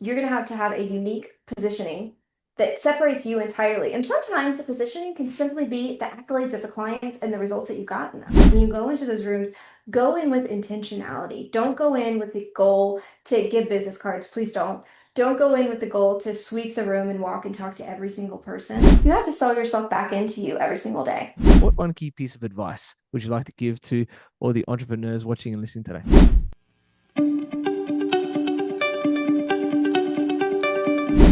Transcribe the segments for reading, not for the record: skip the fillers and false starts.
you're going to have a unique positioning that separates you entirely. And sometimes the positioning can simply be the accolades of the clients and the results that you've gotten them. When you go into those rooms, go in with intentionality. Don't go in with the goal to give business cards. Please don't. Don't go in with the goal to sweep the room and walk and talk to every single person. You have to sell yourself back into you every single day. What one key piece of advice would you like to give to all the entrepreneurs watching and listening today?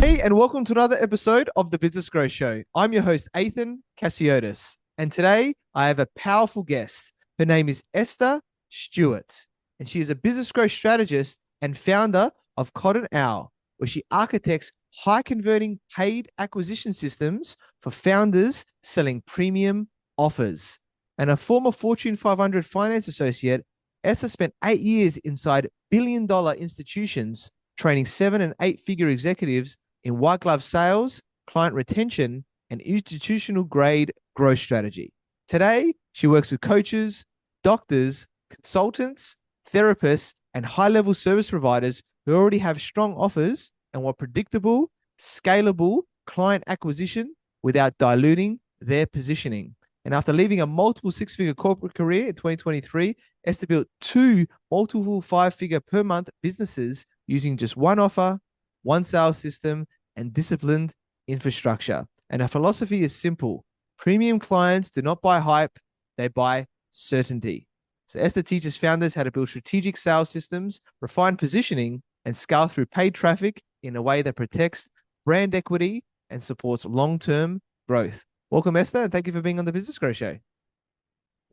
Hey, and welcome to another episode of the Business Growth Show. I'm your host, Ethan Cassiotis, and today I have a powerful guest. Her name is Esther Stewart, and she is a business growth strategist and founder of Cottn Owl, where she architects high-converting paid acquisition systems for founders selling premium offers. And a former Fortune 500 finance associate, Esther spent 8 years inside billion-dollar institutions, training 7- and 8-figure executives in white glove sales, client retention, and institutional grade growth strategy. Today, she works with coaches, doctors, consultants, therapists, and high-level service providers who already have strong offers and want predictable, scalable client acquisition without diluting their positioning. And after leaving a multiple 6-figure corporate career in 2023, Esther built 2 multiple 5-figure per month businesses using just one offer, one sales system, and disciplined infrastructure. And her philosophy is simple. Premium clients do not buy hype, they buy certainty. So Esther teaches founders how to build strategic sales systems, refine positioning, and scale through paid traffic in a way that protects brand equity and supports long-term growth. Welcome, Esther, and thank you for being on the Business Growth Show.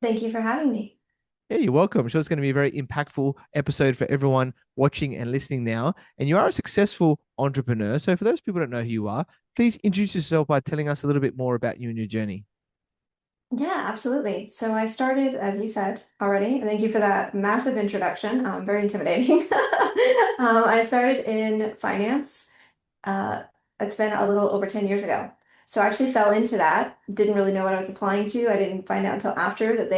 Thank you for having me. Yeah, you're welcome. I'm sure it's going to be a very impactful episode for everyone watching and listening now. And you are a successful entrepreneur. So for those people that don't know who you are, please introduce yourself by telling us a little bit more about you and your journey. Yeah, absolutely. So I started, as you said already, and thank you for that massive introduction. Very intimidating. I started in finance. Uh, it's been a little over 10 years ago. So I actually fell into that. Didn't really know what I was applying to. I didn't find out until after that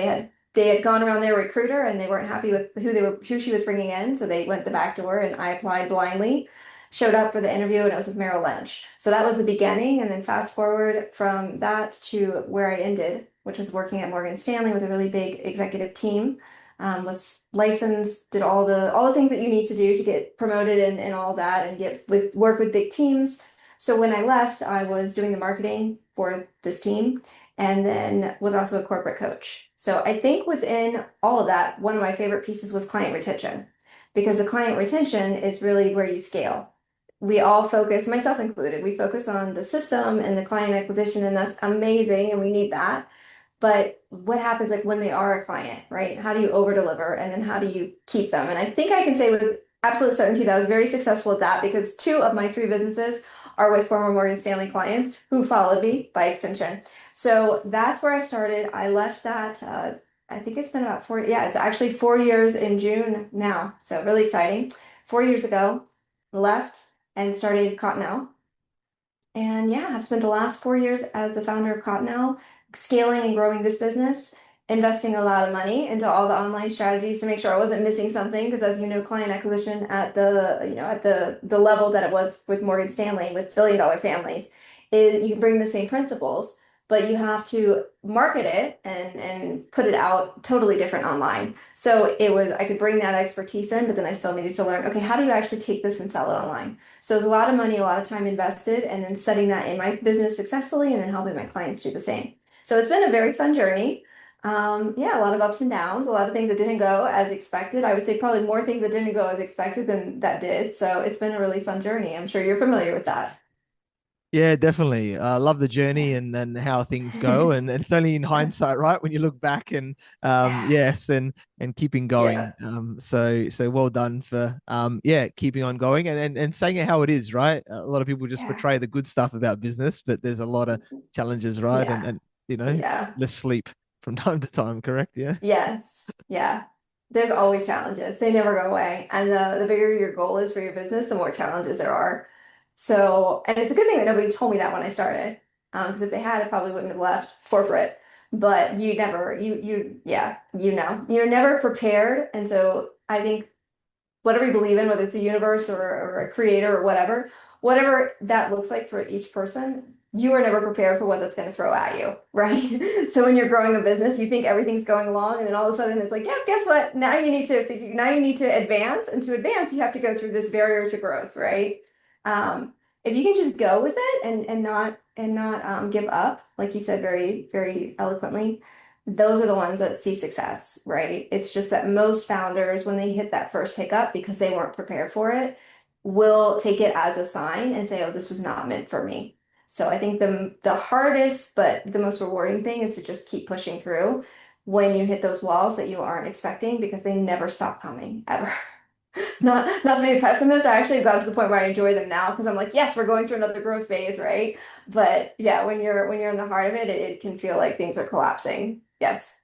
they had gone around their recruiter and they weren't happy with who she was bringing in. So they went the back door and I applied blindly. Showed up for the interview and it was with Merrill Lynch. So that was the beginning. And then fast forward from that to where I ended, which was working at Morgan Stanley with a really big executive team. Was licensed, did all the things that you need to do to get promoted and all that, and work with big teams. So when I left, I was doing the marketing for this team, and then was also a corporate coach. So I think within all of that, one of my favorite pieces was client retention, because the client retention is really where you scale. We all focus, myself included, we focus on the system and the client acquisition, and that's amazing, and we need that. But what happens like when they are a client, right? How do you over deliver and then how do you keep them? And I think I can say with absolute certainty that I was very successful at that, because 2 of my 3 businesses are with former Morgan Stanley clients who followed me by extension. So that's where I started. I left that. I think it's been about 4. Yeah, it's actually 4 years in June now. So really exciting. 4 years ago, left and started Cottn Owl. And yeah, I've spent the last 4 years as the founder of Cottn Owl, scaling and growing this business, investing a lot of money into all the online strategies to make sure I wasn't missing something. Because as you know, client acquisition at the level that it was with Morgan Stanley with billion-dollar families, is you can bring the same principles, but you have to market it and put it out totally different online. So I could bring that expertise in, but then I still needed to learn, okay, how do you actually take this and sell it online? So it's a lot of money, a lot of time invested, and then setting that in my business successfully and then helping my clients do the same. So it's been a very fun journey. Yeah, a lot of ups and downs, a lot of things that didn't go as expected. I would say probably more things that didn't go as expected than that did. So it's been a really fun journey. I'm sure you're familiar with that. Yeah, definitely. I love the journey Yeah. and how things go. And it's only in Yeah. hindsight, right? When you look back and Yeah. yes, and keeping Yeah. going. So well done for yeah, keeping on going and saying it how it is, right? A lot of people just Yeah. portray the good stuff about business, but there's a lot of challenges, right? Yeah. And Yeah. less sleep from time to time, correct? Yeah. Yes. Yeah. There's always challenges. They never go away. And the bigger your goal is for your business, the more challenges there are. So, and it's a good thing that nobody told me that when I started. Because if they had, I probably wouldn't have left corporate. But yeah, you're never prepared. And so I think whatever you believe in, whether it's a universe or a creator or whatever that looks like for each person, you are never prepared for what that's going to throw at you, right? So when you're growing a business, you think everything's going along, and then all of a sudden it's like, yeah, guess what? Now you need to advance, and to advance, you have to go through this barrier to growth, right? If you can just go with it and not give up, like you said very, very eloquently, those are the ones that see success, right? It's just that most founders, when they hit that first hiccup because they weren't prepared for it, will take it as a sign and say, "Oh, this was not meant for me." So I think the hardest but the most rewarding thing is to just keep pushing through when you hit those walls that you aren't expecting because they never stop coming ever. Not to be a pessimist, I actually got to the point where I enjoy them now because I'm like, yes, we're going through another growth phase, right? But yeah, when you're in the heart of it, it can feel like things are collapsing. Yes.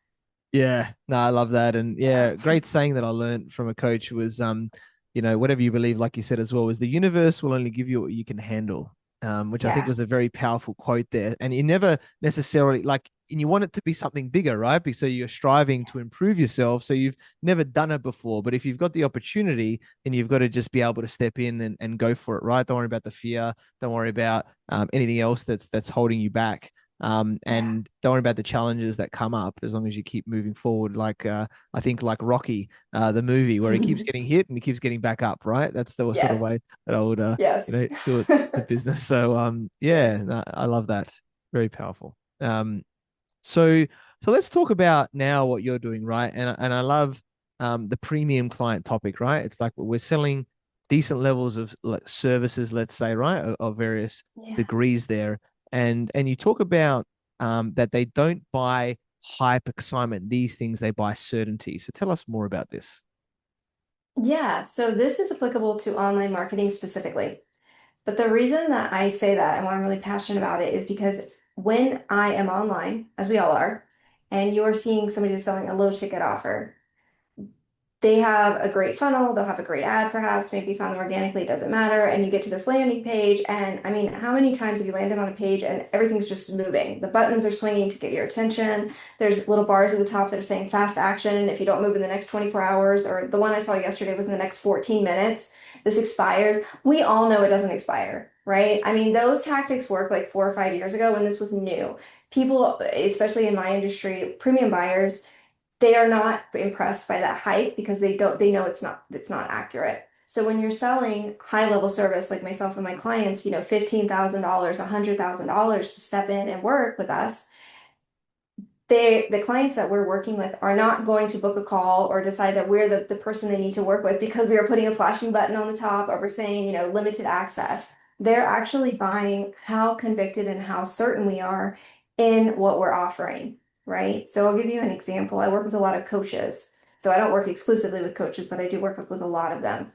Yeah, no, I love that. And Yeah. yeah, great saying that I learned from a coach was, whatever you believe, like you said as well, is the universe will only give you what you can handle, which I think Yeah. was a very powerful quote there. And you never necessarily like, and you want it to be something bigger, right? Because so you're striving to improve yourself. So you've never done it before. But if you've got the opportunity, then you've got to just be able to step in and go for it, right? Don't worry about the fear. Don't worry about anything else that's holding you back. Yeah. And don't worry about the challenges that come up as long as you keep moving forward. Like I think like Rocky, the movie where he keeps getting hit and he keeps getting back up, right? That's the sort of Yes. way that I would Yes. do it to business. So yeah, Yes. no, I love that. Very powerful. So so let's talk about now what you're doing, right? And I love the premium client topic, right? It's like we're selling decent levels of like services, let's say, right, of various Yeah. degrees there. And you talk about that they don't buy hype excitement, these things they buy certainty. So tell us more about this. Yeah. So this is applicable to online marketing specifically. But the reason that I say that and why I'm really passionate about it is because when I am online, as we all are, and you're seeing somebody that's selling a low ticket offer, they have a great funnel, they'll have a great ad perhaps, maybe you found them organically, it doesn't matter, and you get to this landing page, and I mean, how many times have you landed on a page and everything's just moving? The buttons are swinging to get your attention. There's little bars at the top that are saying fast action if you don't move in the next 24 hours, or the one I saw yesterday was in the next 14 minutes. This expires. We all know it doesn't expire, right? I mean, those tactics worked like 4 or 5 years ago when this was new. People, especially in my industry, premium buyers, they are not impressed by that hype because they know it's not accurate. So when you're selling high level service like myself and my clients, $15,000, $100,000 to step in and work with us, the clients that we're working with are not going to book a call or decide that we're the person they need to work with because we are putting a flashing button on the top or we're saying, limited access. They're actually buying how convicted and how certain we are in what we're offering, right? So I'll give you an example. I work with a lot of coaches. So I don't work exclusively with coaches, but I do work with a lot of them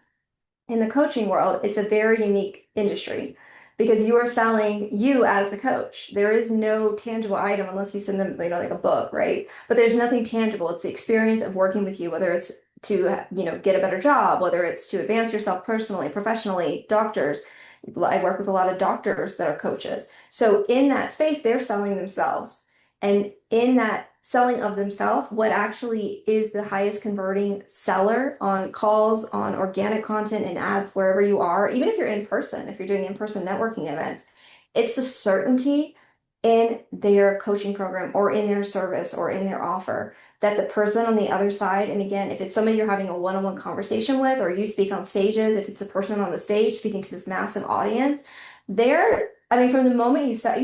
in the coaching world, it's a very unique industry because you are selling you as the coach. There is no tangible item unless you send them, like a book, right? But there's nothing tangible. It's the experience of working with you, whether it's to, get a better job, whether it's to advance yourself personally, professionally, doctors. I work with a lot of doctors that are coaches. So in that space, they're selling themselves. And in that selling of themselves, what actually is the highest converting seller on calls, on organic content and ads, wherever you are, even if you're in person, if you're doing in-person networking events, it's the certainty in their coaching program or in their service or in their offer that the person on the other side, and again, if it's somebody you're having a one-on-one conversation with, or you speak on stages, if it's a person on the stage speaking to this massive audience, I mean, from the moment you step,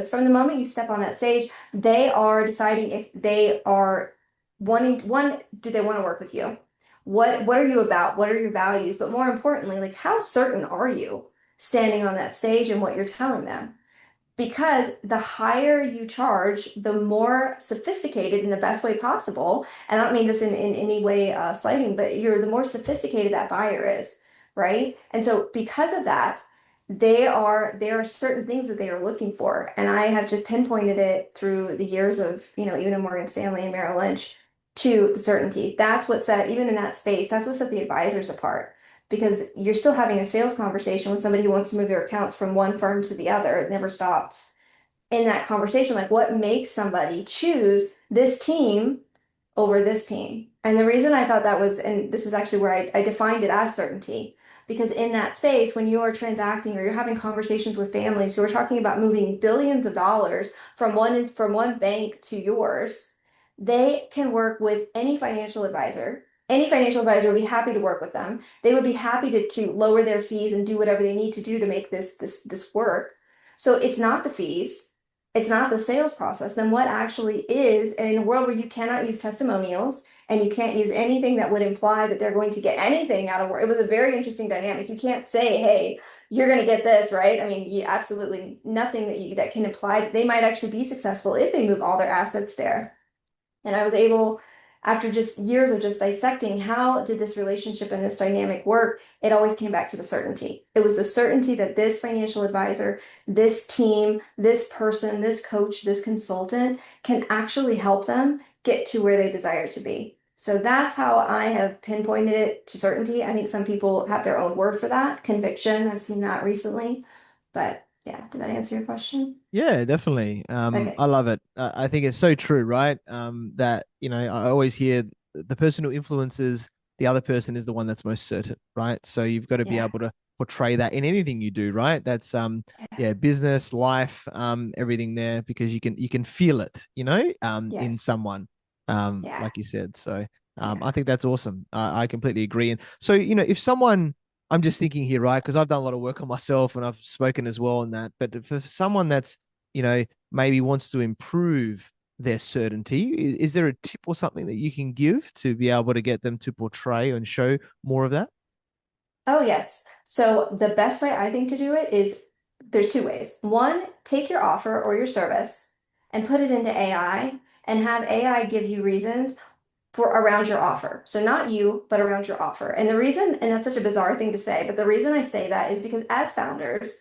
from the moment you step on that stage, they are deciding if they are do they want to work with you? What are you about? What are your values? But more importantly, like how certain are you standing on that stage and what you're telling them? Because the higher you charge, the more sophisticated in the best way possible. And I don't mean this in any way slighting, but the more sophisticated that buyer is, right? And so because of that, there are certain things that they are looking for. And I have just pinpointed it through the years of, even in Morgan Stanley and Merrill Lynch to the certainty. That's what set, even in that space, that's what set the advisors apart because you're still having a sales conversation with somebody who wants to move their accounts from one firm to the other. It never stops. In that conversation, like what makes somebody choose this team over this team? And the reason I thought that was, and this is actually where I defined it as certainty, because in that space, when you are transacting or you're having conversations with families who are talking about moving billions of dollars from one bank to yours, they can work with any financial advisor. Any financial advisor would be happy to work with them. They would be happy to lower their fees and do whatever they need to do to make this work. So it's not the fees, it's not the sales process. Then what actually is, and in a world where you cannot use testimonials, and you can't use anything that would imply that they're going to get anything out of work. It was a very interesting dynamic. You can't say, "Hey, you're going to get this," right? I mean, you absolutely nothing that can imply that they might actually be successful if they move all their assets there. And I was able, after just years of just dissecting how did this relationship and this dynamic work, it always came back to the certainty. It was the certainty that this financial advisor, this team, this person, this coach, this consultant can actually help them get to where they desire to be. So that's how I have pinpointed it to certainty. I think some people have their own word for that, conviction. I've seen that recently. But yeah, did that answer your question? Yeah, definitely. I Okay. love it. I think it's so true, right? That, I always hear the person who influences the other person is the one that's most certain, right? So you've got to be Yeah. able to portray that in anything you do, right? That's Yeah. yeah, business, life, everything there, because you can feel it, in Yes. someone, Yeah. like you said. So Yeah. I think that's awesome. I completely agree. And so, if someone, I'm just thinking here, right? Because I've done a lot of work on myself and I've spoken as well on that. But for someone that's, maybe wants to improve their certainty, is there a tip or something that you can give to be able to get them to portray and show more of that? Oh, yes. So the best way I think to do it is there's two ways. One, take your offer or your service and put it into AI and have AI give you reasons for around your offer. So not you, but around your offer. And the reason, and that's such a bizarre thing to say, but the reason I say that is because as founders,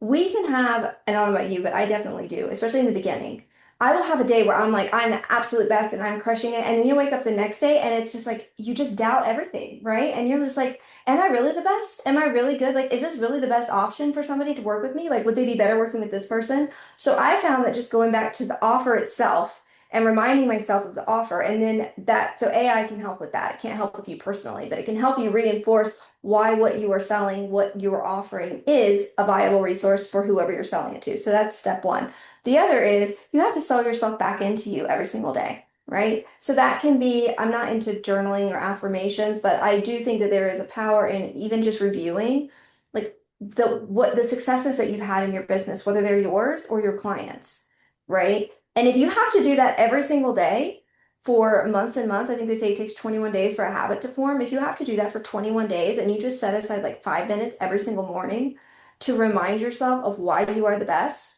we can have, I don't know about you, but I definitely do, especially in the beginning. I will have a day where I'm like, I'm the absolute best and I'm crushing it. And then you wake up the next day and it's just like, you just doubt everything, right? And you're just like, am I really the best? Am I really good? Like, is this really the best option for somebody to work with me? Like, would they be better working with this person? So I found that just going back to the offer itself and reminding myself of the offer, and then that, so AI can help with that. It can't help with you personally, but it can help you reinforce why what you are selling, what you are offering is a viable resource for whoever you're selling it to. So that's step one. The other is you have to sell yourself back into you every single day, right? So that can be, I'm not into journaling or affirmations, but I do think that there is a power in even just reviewing like the successes that you've had in your business, whether they're yours or your clients, right? And if you have to do that every single day, for months and months. I think they say it takes 21 days for a habit to form. If you have to do that for 21 days and you just set aside like 5 minutes every single morning to remind yourself of why you are the best.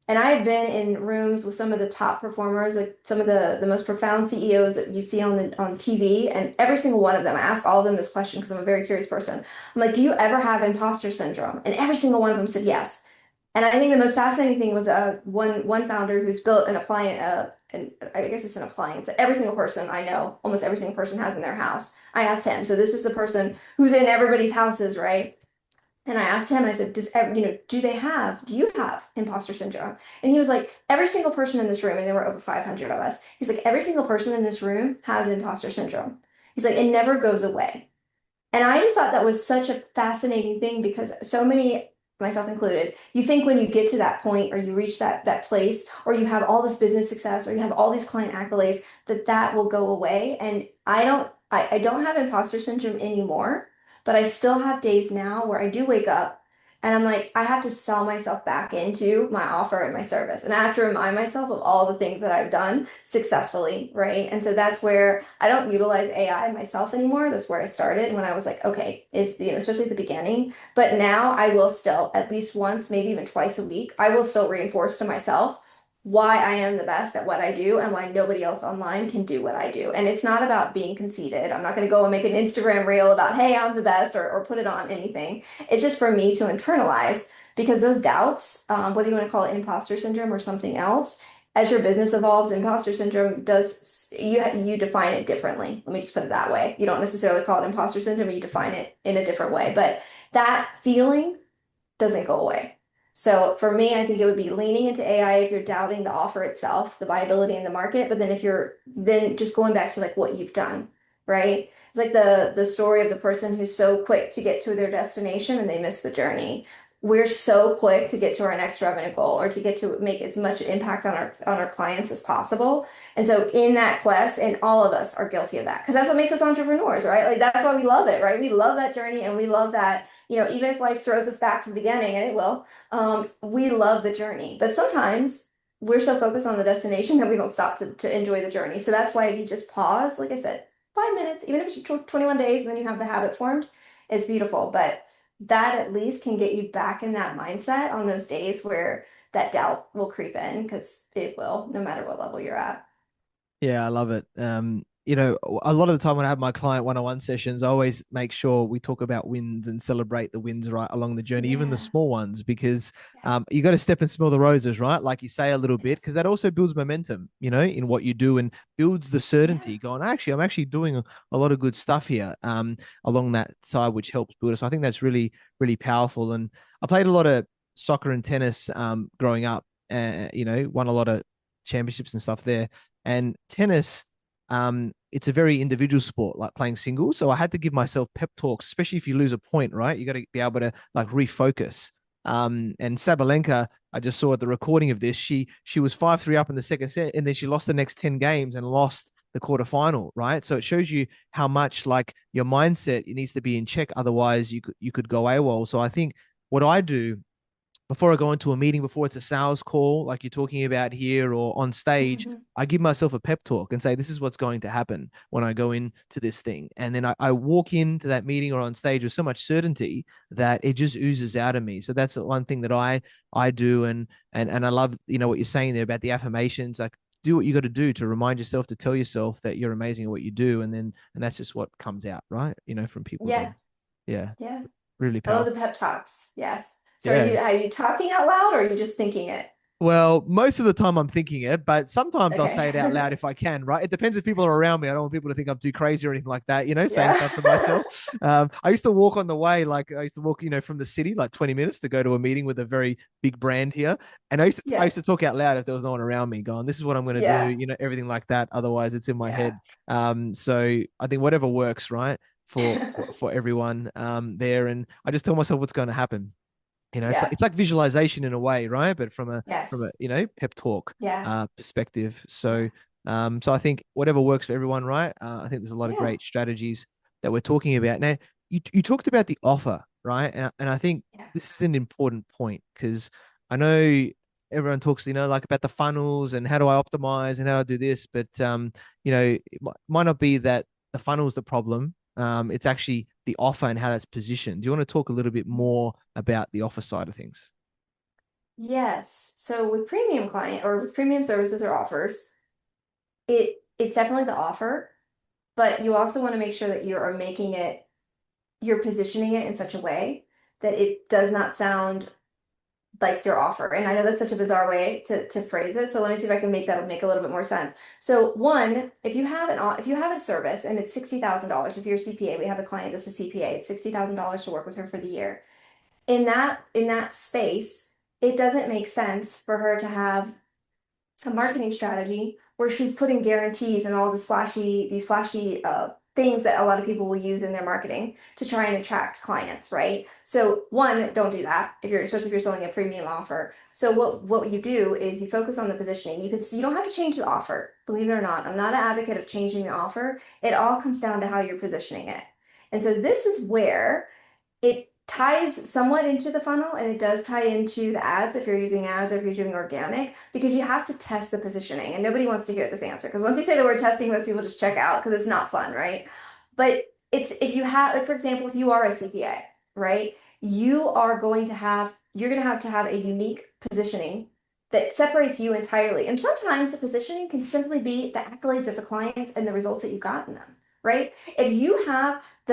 And I've been in rooms with some of the top performers, like some of the most profound CEOs that you see on TV, and every single one of them, I ask all of them this question because I'm a very curious person. I'm like, do you ever have imposter syndrome? And every single one of them said yes. And I think the most fascinating thing was one founder who's built an appliance, and I guess it's an appliance that every single person I know, almost every single person has in their house. I asked him, so this is the person who's in everybody's houses, right? And I asked him, I said, do you have imposter syndrome? And he was like, every single person in this room, and there were over 500 of us. He's like, every single person in this room has imposter syndrome. He's like, it never goes away. And I just thought that was such a fascinating thing because so many, myself included, you think when you get to that point or you reach that place or you have all this business success or you have all these client accolades that that will go away. And I don't have imposter syndrome anymore, but I still have days now where I do wake up and I'm like, I have to sell myself back into my offer and my service. And I have to remind myself of all the things that I've done successfully, right? And so that's where I don't utilize AI myself anymore. That's where I started when I was like, okay, especially at the beginning. But now I will still, at least once, maybe even twice a week, I will still reinforce to myself why I am the best at what I do and why nobody else online can do what I do. And it's not about being conceited. I'm not going to go and make an Instagram reel about, hey, I'm the best or put it on anything. It's just for me to internalize because those doubts, whether you want to call it imposter syndrome or something else, as your business evolves, imposter syndrome does you define it differently. Let me just put it that way. You don't necessarily call it imposter syndrome, you define it in a different way. But that feeling doesn't go away. So for me, I think it would be leaning into AI if you're doubting the offer itself, the viability in the market, but then if you're then just going back to like what you've done. right? It's like the story of the person who's so quick to get to their destination and they miss the journey. We're so quick to get to our next revenue goal or to get to make as much impact on our clients as possible. And so in that quest, and all of us are guilty of that because that's what makes us entrepreneurs, right? Like that's why we love it, right? We love that journey and we love that, even if life throws us back to the beginning, and it will, we love the journey. But sometimes we're so focused on the destination that we don't stop to enjoy the journey. So that's why if you just pause, like I said, 5 minutes, even if it's 21 days, and then you have the habit formed, it's beautiful. But that at least can get you back in that mindset on those days where that doubt will creep in because it will, no matter what level you're at. Yeah, I love it. A lot of the time when I have my client one-on-one sessions, I always make sure we talk about wins and celebrate the wins right along the journey, even the Yeah. small ones, because Yeah. you got to step and smell the roses, right? Like you say a little bit, Yes. because that also builds momentum, in what you do and builds the Yeah. certainty. Going, actually, I'm actually doing a lot of good stuff here, along that side, which helps build us. I think that's really, really powerful. And I played a lot of soccer and tennis, growing up, won a lot of championships and stuff there. And tennis, it's a very individual sport, like playing singles. So I had to give myself pep talks, especially if you lose a point, right? You got to be able to like refocus. And Sabalenka, I just saw at the recording of this, she was 5-3 up in the second set, and then she lost the next 10 games and lost the quarterfinal, right? So it shows you how much like your mindset it needs to be in check. Otherwise, you could go AWOL. So I think what I do before I go into a meeting, before it's a sales call, like you're talking about here or on stage, Mhm. I give myself a pep talk and say, this is what's going to happen when I go into this thing. And then I walk into that meeting or on stage with so much certainty that it just oozes out of me. So that's the one thing that I do. And I love, what you're saying there about the affirmations. Like do what you got to do to remind yourself, to tell yourself that you're amazing at what you do. And that's just what comes out, right? From people Yeah. then. Yeah. Yeah. Really I love the powerful. pep talks. Yes. So Yeah. are you talking out loud or are you just thinking it? Well, most of the time I'm thinking it, but sometimes I'll say it out Okay. loud if I can, right? It depends if people are around me. I don't want people to think I'm too crazy or anything like that, saying Yeah. stuff to myself. I used to walk on the way, like I used to walk, from the city, like 20 minutes to go to a meeting with a very big brand here. And I Yeah. used to talk out loud if there was no one around me going, this is what I'm going to do, Yeah. everything like that. Otherwise it's in my Yeah. head. So I think whatever works, right? For everyone there. And I just tell myself what's going to happen. It's like Yeah. it's like visualization in a way, right? But from a Yes. pep talk Yeah. perspective. Yeah. So I think whatever works for everyone, right? I think there's a lot of Yeah. great strategies that we're talking about. Now, you talked about the offer, right? And I think Yeah. this is an important point because I know everyone talks, like about the funnels and how do I optimize and how do I do this, but it might not be that the funnel is the problem. It's actually the offer and how that's positioned. Do you want to talk a little bit more about the offer side of things? Yes. So with premium client or with premium services or offers, it's definitely the offer, but you also want to make sure that you're positioning it in such a way that it does not sound like your offer. And I know that's such a bizarre way to phrase it. So let me see if I can make that make a little bit more sense. So one, if you have a service and it's $60,000, if you're a CPA, we have a client that's a CPA, it's $60,000 to work with her for the year. In that space, it doesn't make sense for her to have a marketing strategy where she's putting guarantees and all these flashy things that a lot of people will use in their marketing to try and attract clients, right? So one, don't do that if you're especially if you're selling a premium offer. So what you do is you focus on the positioning. You don't have to change the offer, believe it or not. I'm not an advocate of changing the offer. It all comes down to how you're positioning it. And so this is where it ties somewhat into the funnel and it does tie into the ads if you're using ads or if you're doing organic because you have to test the positioning and nobody wants to hear this answer because once you say the word testing most people just check out because it's not fun, right? But it's if you have like for example if you are a CPA, right, you're going to have a unique positioning that separates you entirely, and sometimes the positioning can simply be the accolades of the clients and the results that you've gotten them, right?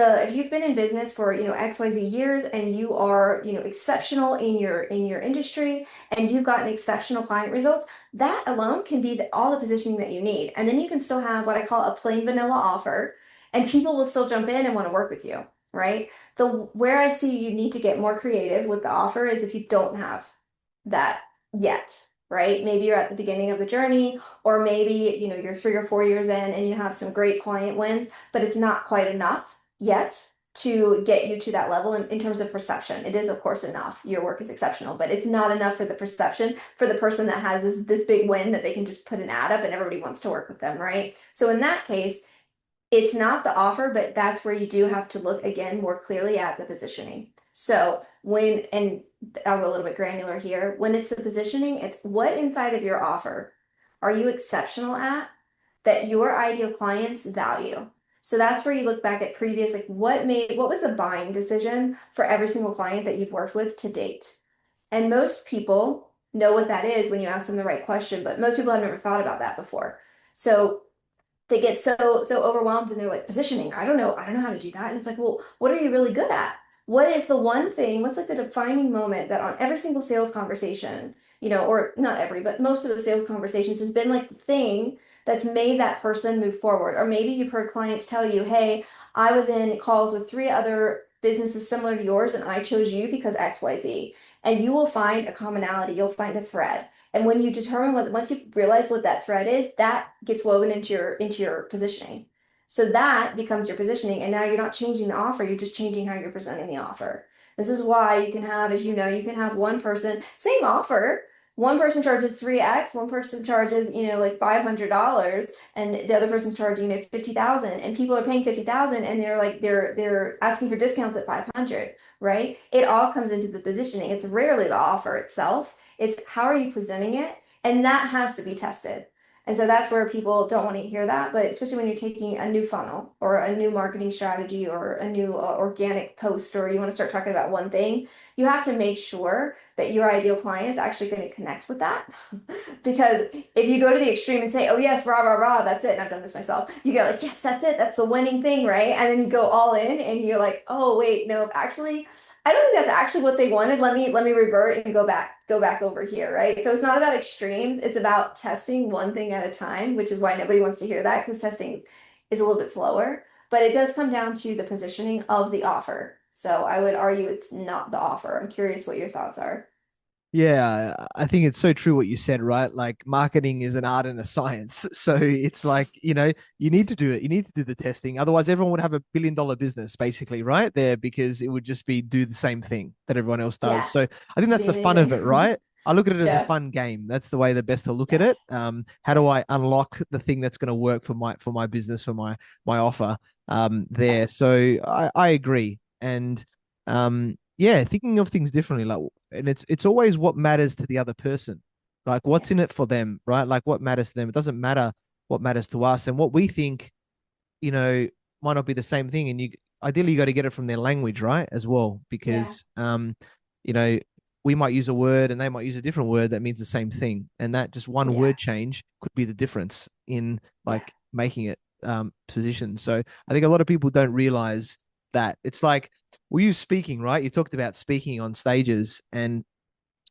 If you've been in business for, XYZ years and you are, exceptional in your industry and you've gotten exceptional client results, that alone can be all the positioning that you need. And then you can still have what I call a plain vanilla offer and people will still jump in and want to work with you, right? The where I see you need to get more creative with the offer is if you don't have that yet. right? Maybe you're at the beginning of the journey, or maybe, you're 3 or 4 years in and you have some great client wins, but it's not quite enough yet to get you to that level in terms of perception. It is, of course, enough. Your work is exceptional, but it's not enough for the perception for the person that has this big win that they can just put an ad up and everybody wants to work with them, right? So in that case, it's not the offer, but that's where you do have to look again more clearly at the positioning. So and I'll go a little bit granular here, when it's the positioning, it's what inside of your offer are you exceptional at that your ideal clients value. So that's where you look back at previous, like what was the buying decision for every single client that you've worked with to date? And most people know what that is when you ask them the right question, but most people have never thought about that before. So they get so overwhelmed and they're like positioning. I don't know how to do that. And it's like, well, what are you really good at? What is the one thing, what's like the defining moment that on every single sales conversation, or not every, but most of the sales conversations has been like the thing that's made that person move forward. Or maybe you've heard clients tell you, hey, I was in calls with 3 other businesses similar to yours and I chose you because XYZ. And you will find a commonality, you'll find a thread. And when you determine once you realize what that thread is, that gets woven into your positioning. So that becomes your positioning. And now you're not changing the offer, you're just changing how you're presenting the offer. This is why you can have, as you know, you can have one person, same offer. One person charges 3x, one person charges, like $500, and the other person's charging, 50,000, and people are paying 50,000 and they're asking for discounts at 500, right? It all comes into the positioning. It's rarely the offer itself. It's how are you presenting it? And that has to be tested. And so that's where people don't want to hear that, but especially when you're taking a new funnel or a new marketing strategy or a new organic post, or you want to start talking about one thing, you have to make sure that your ideal client is actually going to connect with that. Because if you go to the extreme and say, oh, yes, rah, rah, rah, that's it. And I've done this myself. You go like, yes, that's it. That's the winning thing, right? And then you go all in and you're like, oh, wait, no, actually, I don't think that's actually what they wanted. Let me revert and go back over here, right? So it's not about extremes. It's about testing one thing at a time, which is why nobody wants to hear that because testing is a little bit slower. But it does come down to the positioning of the offer. So I would argue it's not the offer. I'm curious what your thoughts are. Yeah, I think it's so true what you said, right? Like marketing is an art and a science. So it's like, you need to do it. You need to do the testing. Otherwise, everyone would have $1 billion business basically right there because it would just be do the same thing that everyone else does. Yeah, So I think it'd that's be the fun of it, amazing. right? I look at it as a Yeah, fun game. That's the way the best to look at yeah, it. How yeah, do I unlock the thing that's going to work for my business, for my offer yeah, there? So I agree. And yeah, thinking of things differently, like, and it's always what matters to the other person, like what's yeah, in it for them, right? Like what matters to them. It doesn't matter what matters to us, and what we think, you know, might not be the same thing. And you ideally you got to get it from their language, right, as well, yeah, because you know, we might use a word and they might use a different word that means the same thing, and that just one yeah, word change could be the difference in yeah. like making it positioned. So I think a lot of people don't realize that it's like we use speaking, right? You talked about speaking on stages, and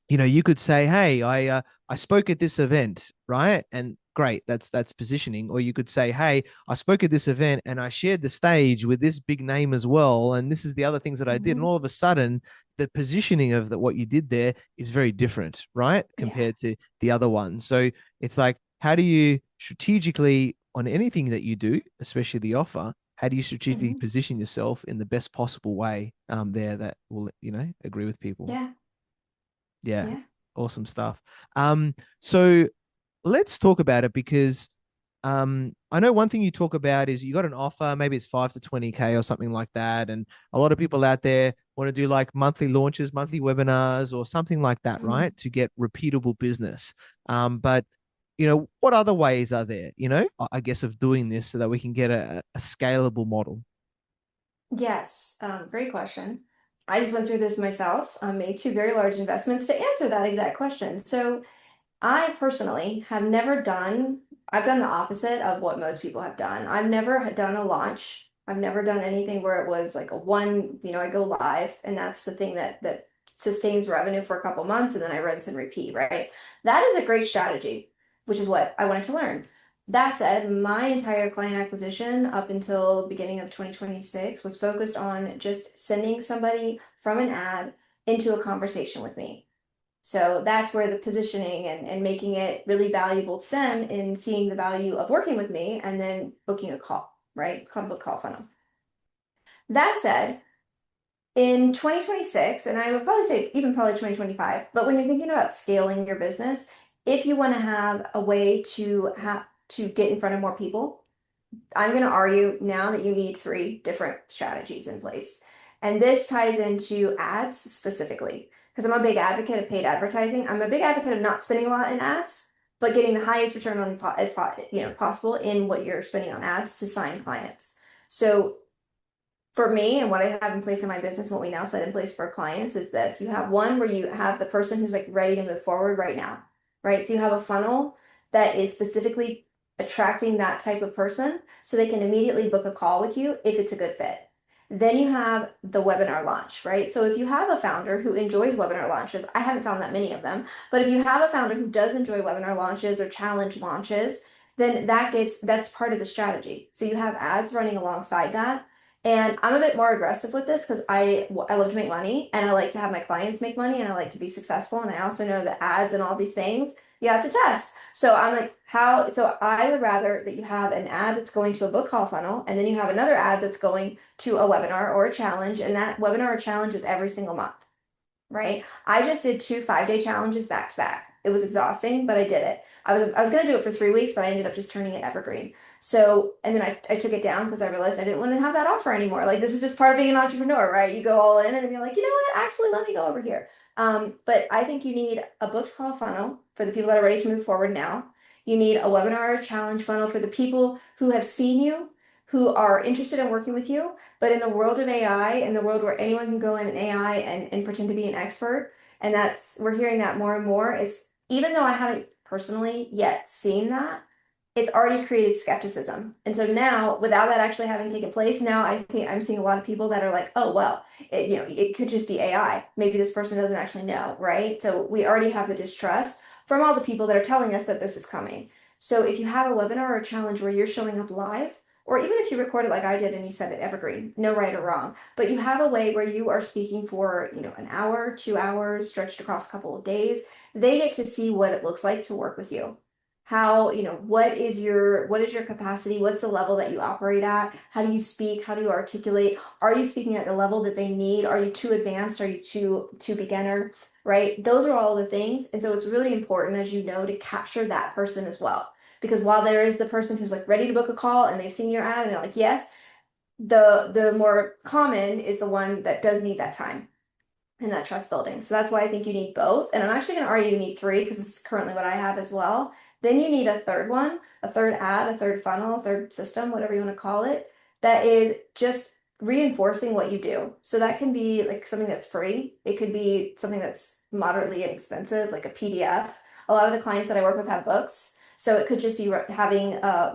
you could say, "Hey, I spoke at this event, right?" And great, that's positioning. Or you could say, "Hey, I spoke at this event and I shared the stage with this big name as well, and this is the other things that I did." And Mhm. all of a sudden, the positioning of what you did there is very different, right, Yeah. compared to the other one. So it's like, how do you strategically on anything that you do, especially the offer? How do you strategically Mhm. position yourself in the best possible way there that will, agree with people? Yeah. Yeah, Yeah. awesome stuff. So let's talk about it because I know one thing you talk about is you got an offer, maybe it's 5 to 20K or something like that, and a lot of people out there want to do like monthly launches, monthly webinars, or something like that, Mhm. right, to get repeatable business. But what other ways are there? I guess of doing this so that we can get a scalable model. Yes. Great question. I just went through this myself, made 2 very large investments to answer that exact question. So I personally have never done, I've done the opposite of what most people have done. I've never done a launch. I've never done anything where it was like a one, I go live and that's the thing that sustains revenue for a couple months and then I rinse and repeat, right? That is a great strategy, which is what I wanted to learn. That said, my entire client acquisition up until the beginning of 2026 was focused on just sending somebody from an ad into a conversation with me. So that's where the positioning and making it really valuable to them in seeing the value of working with me and then booking a call, right? It's called a book call funnel. That said, in 2026, and I would probably say even probably 2025, but when you're thinking about scaling your business, if you want to have a way to have to get in front of more people, I'm going to argue now that you need three different strategies in place. And this ties into ads specifically, because I'm a big advocate of paid advertising. I'm a big advocate of not spending a lot in ads, but getting the highest return on possible in what you're spending on ads to sign clients. So for me and what I have in place in my business and what we now set in place for our clients is this. You have one where you have the person who's like ready to move forward right now, right? So you have a funnel that is specifically attracting that type of person so they can immediately book a call with you if it's a good fit. Then you have the webinar launch, right? So if you have a founder who enjoys webinar launches, I haven't found that many of them, but if you have a founder who does enjoy webinar launches or challenge launches, then that's part of the strategy. So you have ads running alongside that. And I'm a bit more aggressive with this because I love to make money and I like to have my clients make money and I like to be successful. And I also know that ads and all these things you have to test. So I'm like, so I would rather that you have an ad that's going to a book call funnel and then you have another ad that's going to a webinar or a challenge. And that webinar or challenge is every single month, right? I just did two 5-day challenges back to back. It was exhausting, but I did it. I was going to do it for 3 weeks, but I ended up just turning it evergreen. So, and then I took it down because I realized I didn't want to have that offer anymore. Like, this is just part of being an entrepreneur, right? You go all in and then you're like, you know what? Actually, let me go over here. But I think you need a booked call funnel for the people that are ready to move forward now. You need a webinar challenge funnel for the people who have seen you, who are interested in working with you. But in the world of AI, in the world where anyone can go in an AI and pretend to be an expert, and we're hearing that more and more, it's even though I haven't personally yet seen that, it's already created skepticism. And so now, without that actually having taken place, now I'm seeing a lot of people that are like, oh, well, it could just be AI. Maybe this person doesn't actually know, right? So we already have the distrust from all the people that are telling us that this is coming. So if you have a webinar or a challenge where you're showing up live, or even if you record it like I did and you said it evergreen, no right or wrong, but you have a way where you are speaking for, an hour, 2 hours, stretched across a couple of days, they get to see what it looks like to work with you. How, what is your capacity? What's the level that you operate at? How do you speak? How do you articulate? Are you speaking at the level that they need? Are you too advanced? Are you too beginner? Right? Those are all the things. And so it's really important, as you know, to capture that person as well. Because while there is the person who's like ready to book a call and they've seen your ad and they're like, yes, the more common is the one that does need that time and that trust building. So that's why I think you need both. And I'm actually going to argue you need three because this is currently what I have as well. Then you need a third one, a third ad, a third funnel, a third system, whatever you want to call it, that is just reinforcing what you do. So that can be like something that's free. It could be something that's moderately inexpensive, like a PDF. A lot of the clients that I work with have books. So it could just be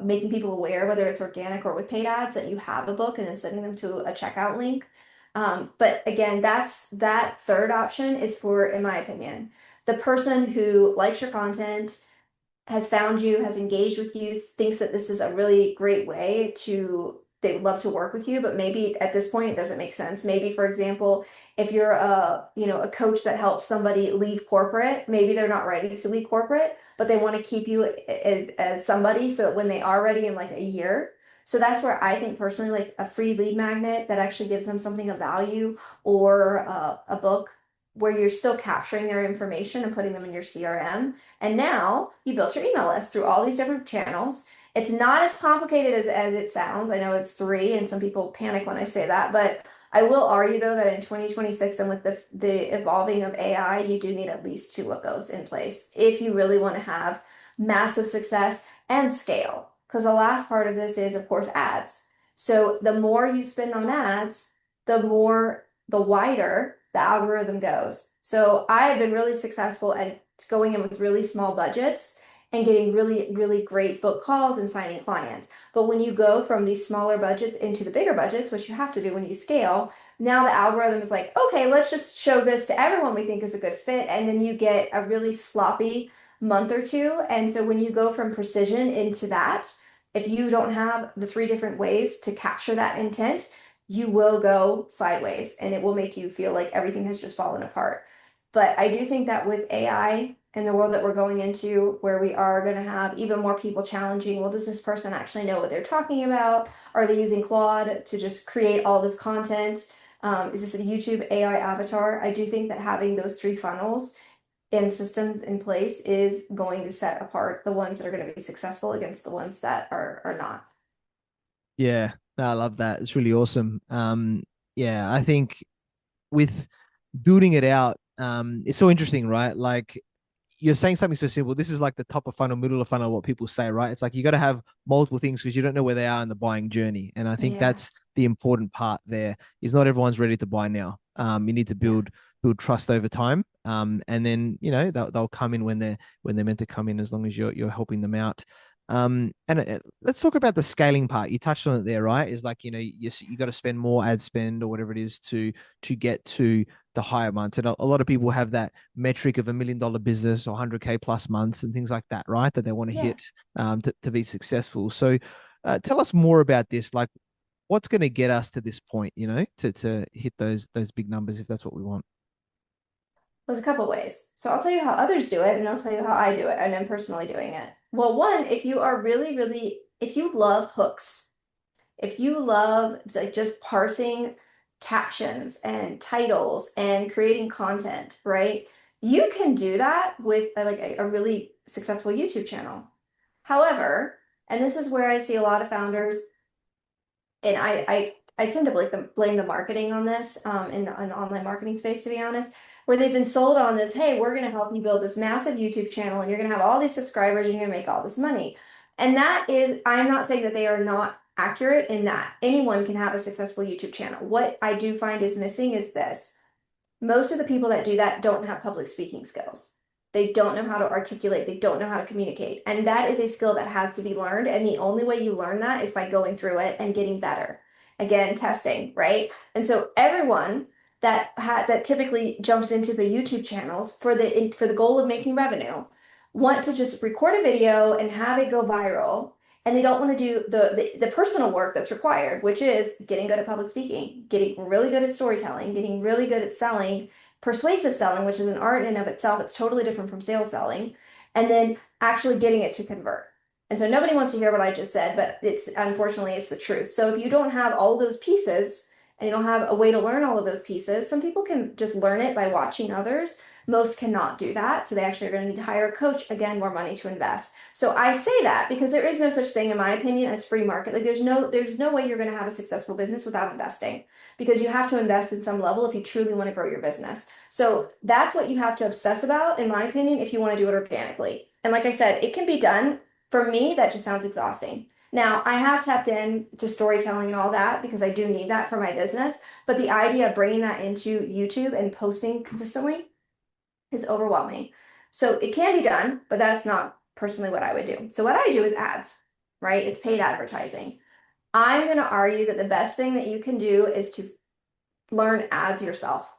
making people aware, whether it's organic or with paid ads, that you have a book and then sending them to a checkout link. But again, that third option is for, in my opinion, the person who likes your content, has found you, has engaged with you, thinks that this is a really great way they would love to work with you, but maybe at this point it doesn't make sense. Maybe, for example, if you're a coach that helps somebody leave corporate, maybe they're not ready to leave corporate, but they want to keep you as somebody so that when they are ready in like a year. So that's where I think personally, like a free lead magnet that actually gives them something of value or a book where you're still capturing their information and putting them in your CRM. And now you built your email list through all these different channels. It's not as complicated as it sounds. I know it's three, and some people panic when I say that, but I will argue though that in 2026 and with the evolving of AI, you do need at least two of those in place if you really want to have massive success and scale. Because the last part of this is, of course, ads. So the more you spend on ads, the wider the algorithm goes. So I have been really successful at going in with really small budgets and getting really, really great book calls and signing clients. But when you go from these smaller budgets into the bigger budgets, which you have to do when you scale, now the algorithm is like, okay, let's just show this to everyone we think is a good fit. And then you get a really sloppy month or two. And so when you go from precision into that, if you don't have the three different ways to capture that intent, you will go sideways and it will make you feel like everything has just fallen apart. But I do think that with AI and the world that we're going into, where we are going to have even more people challenging, well, does this person actually know what they're talking about? Are they using Claude to just create all this content? Is this a YouTube AI avatar? I do think that having those three funnels and systems in place is going to set apart the ones that are going to be successful against the ones that are not. Yeah, no, I love that. It's really awesome. Yeah, I think with building it out, it's so interesting, right? Like you're saying something so simple. This is like the top of funnel, middle of funnel, what people say, right? It's like you got to have multiple things because you don't know where they are in the buying journey. And I think Yeah, that's the important part there is not everyone's ready to buy now. You need to yeah. build trust over time. And then, they'll come in when they're meant to come in as long as you're helping them out. And let's talk about the scaling part. You touched on it there, right? Is like, you got to spend more ad spend or whatever it is to get to the higher months. And a lot of people have that metric of $1 million business or 100K plus months and things like that, right? That they want to Yeah. hit to be successful. So tell us more about this. Like, what's going to get us to this point, to hit those big numbers if that's what we want. There's a couple ways. So I'll tell you how others do it, and I'll tell you how I do it, and I'm personally doing it. Well, one, if you are really, really, if you love hooks, if you love like just parsing captions and titles and creating content, right? You can do that with a really successful YouTube channel. However, and this is where I see a lot of founders, and I tend to blame the marketing on this in the online marketing space, to be honest, where they've been sold on this, hey, we're going to help you build this massive YouTube channel and you're going to have all these subscribers and you're going to make all this money. And that is, I'm not saying that they are not accurate in that anyone can have a successful YouTube channel. What I do find is missing is this. Most of the people that do that don't have public speaking skills. They don't know how to articulate, they don't know how to communicate. And that is a skill that has to be learned. And the only way you learn that is by going through it and getting better. Again, testing, right? And so everyone that typically jumps into the YouTube channels for the goal of making revenue want to just record a video and have it go viral, and they don't want to do the personal work that's required, which is getting good at public speaking, getting really good at storytelling, getting really good at selling, persuasive selling, which is an art in and of itself. It's totally different from sales selling, and then actually getting it to convert. And so nobody wants to hear what I just said, but it's unfortunately it's the truth. So if you don't have all those pieces and you don't have a way to learn all of those pieces, some people can just learn it by watching others. Most cannot do that. So they actually are going to need to hire a coach, again, more money to invest. So I say that because there is no such thing, in my opinion, as free market. Like there's no way you're going to have a successful business without investing, because you have to invest in some level if you truly want to grow your business. So that's what you have to obsess about, in my opinion, if you want to do it organically. And like I said, it can be done. For me, that just sounds exhausting. Now, I have tapped in to storytelling and all that because I do need that for my business. But the idea of bringing that into YouTube and posting consistently is overwhelming. So it can be done, but that's not personally what I would do. So what I do is ads, right? It's paid advertising. I'm going to argue that the best thing that you can do is to learn ads yourself.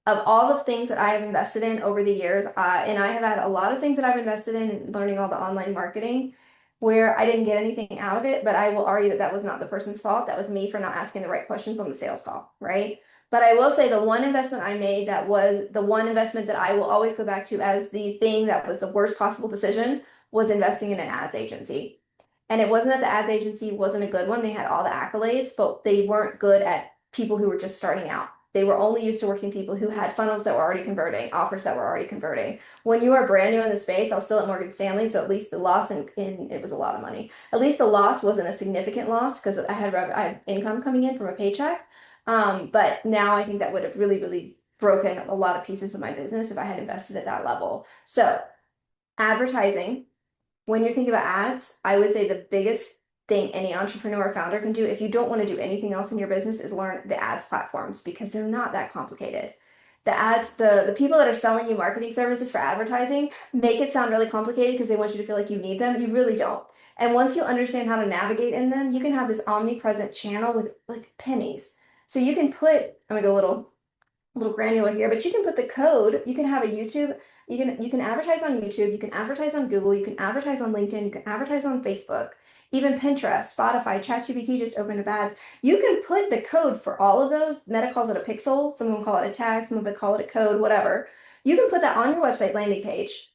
Of all the things that I have invested in over the years, and I have had a lot of things that I've invested in learning all the online marketing where I didn't get anything out of it, but I will argue that that was not the person's fault. That was me for not asking the right questions on the sales call, right? But I will say the one investment I made that was the one investment that I will always go back to as the thing that was the worst possible decision was investing in an ads agency. And it wasn't that the ads agency wasn't a good one. They had all the accolades, but they weren't good at people who were just starting out. They were only used to working with people who had funnels that were already converting, offers that were already converting. When you are brand new in the space, I was still at Morgan Stanley, so at least the loss in it was a lot of money. At least the loss wasn't a significant loss because I had income coming in from a paycheck. But now I think that would have really, really broken a lot of pieces of my business if I had invested at that level. So advertising, when you're thinking about ads, I would say the biggest thing any entrepreneur or founder can do if you don't want to do anything else in your business is learn the ads platforms, because they're not that complicated. The ads, the people that are selling you marketing services for advertising make it sound really complicated because they want you to feel like you need them. You really don't. And once you understand how to navigate in them, you can have this omnipresent channel with like pennies. So you can put, I'm gonna go a little granular here, but you can put the code, you can have a YouTube, you can advertise on YouTube, you can advertise on Google, you can advertise on LinkedIn, you can advertise on Facebook. even Pinterest, Spotify, ChatGPT just opened up ads. You can put the code for all of those. Meta calls it a pixel. Some of them call it a tag. Some of them call it a code, whatever. You can put that on your website landing page.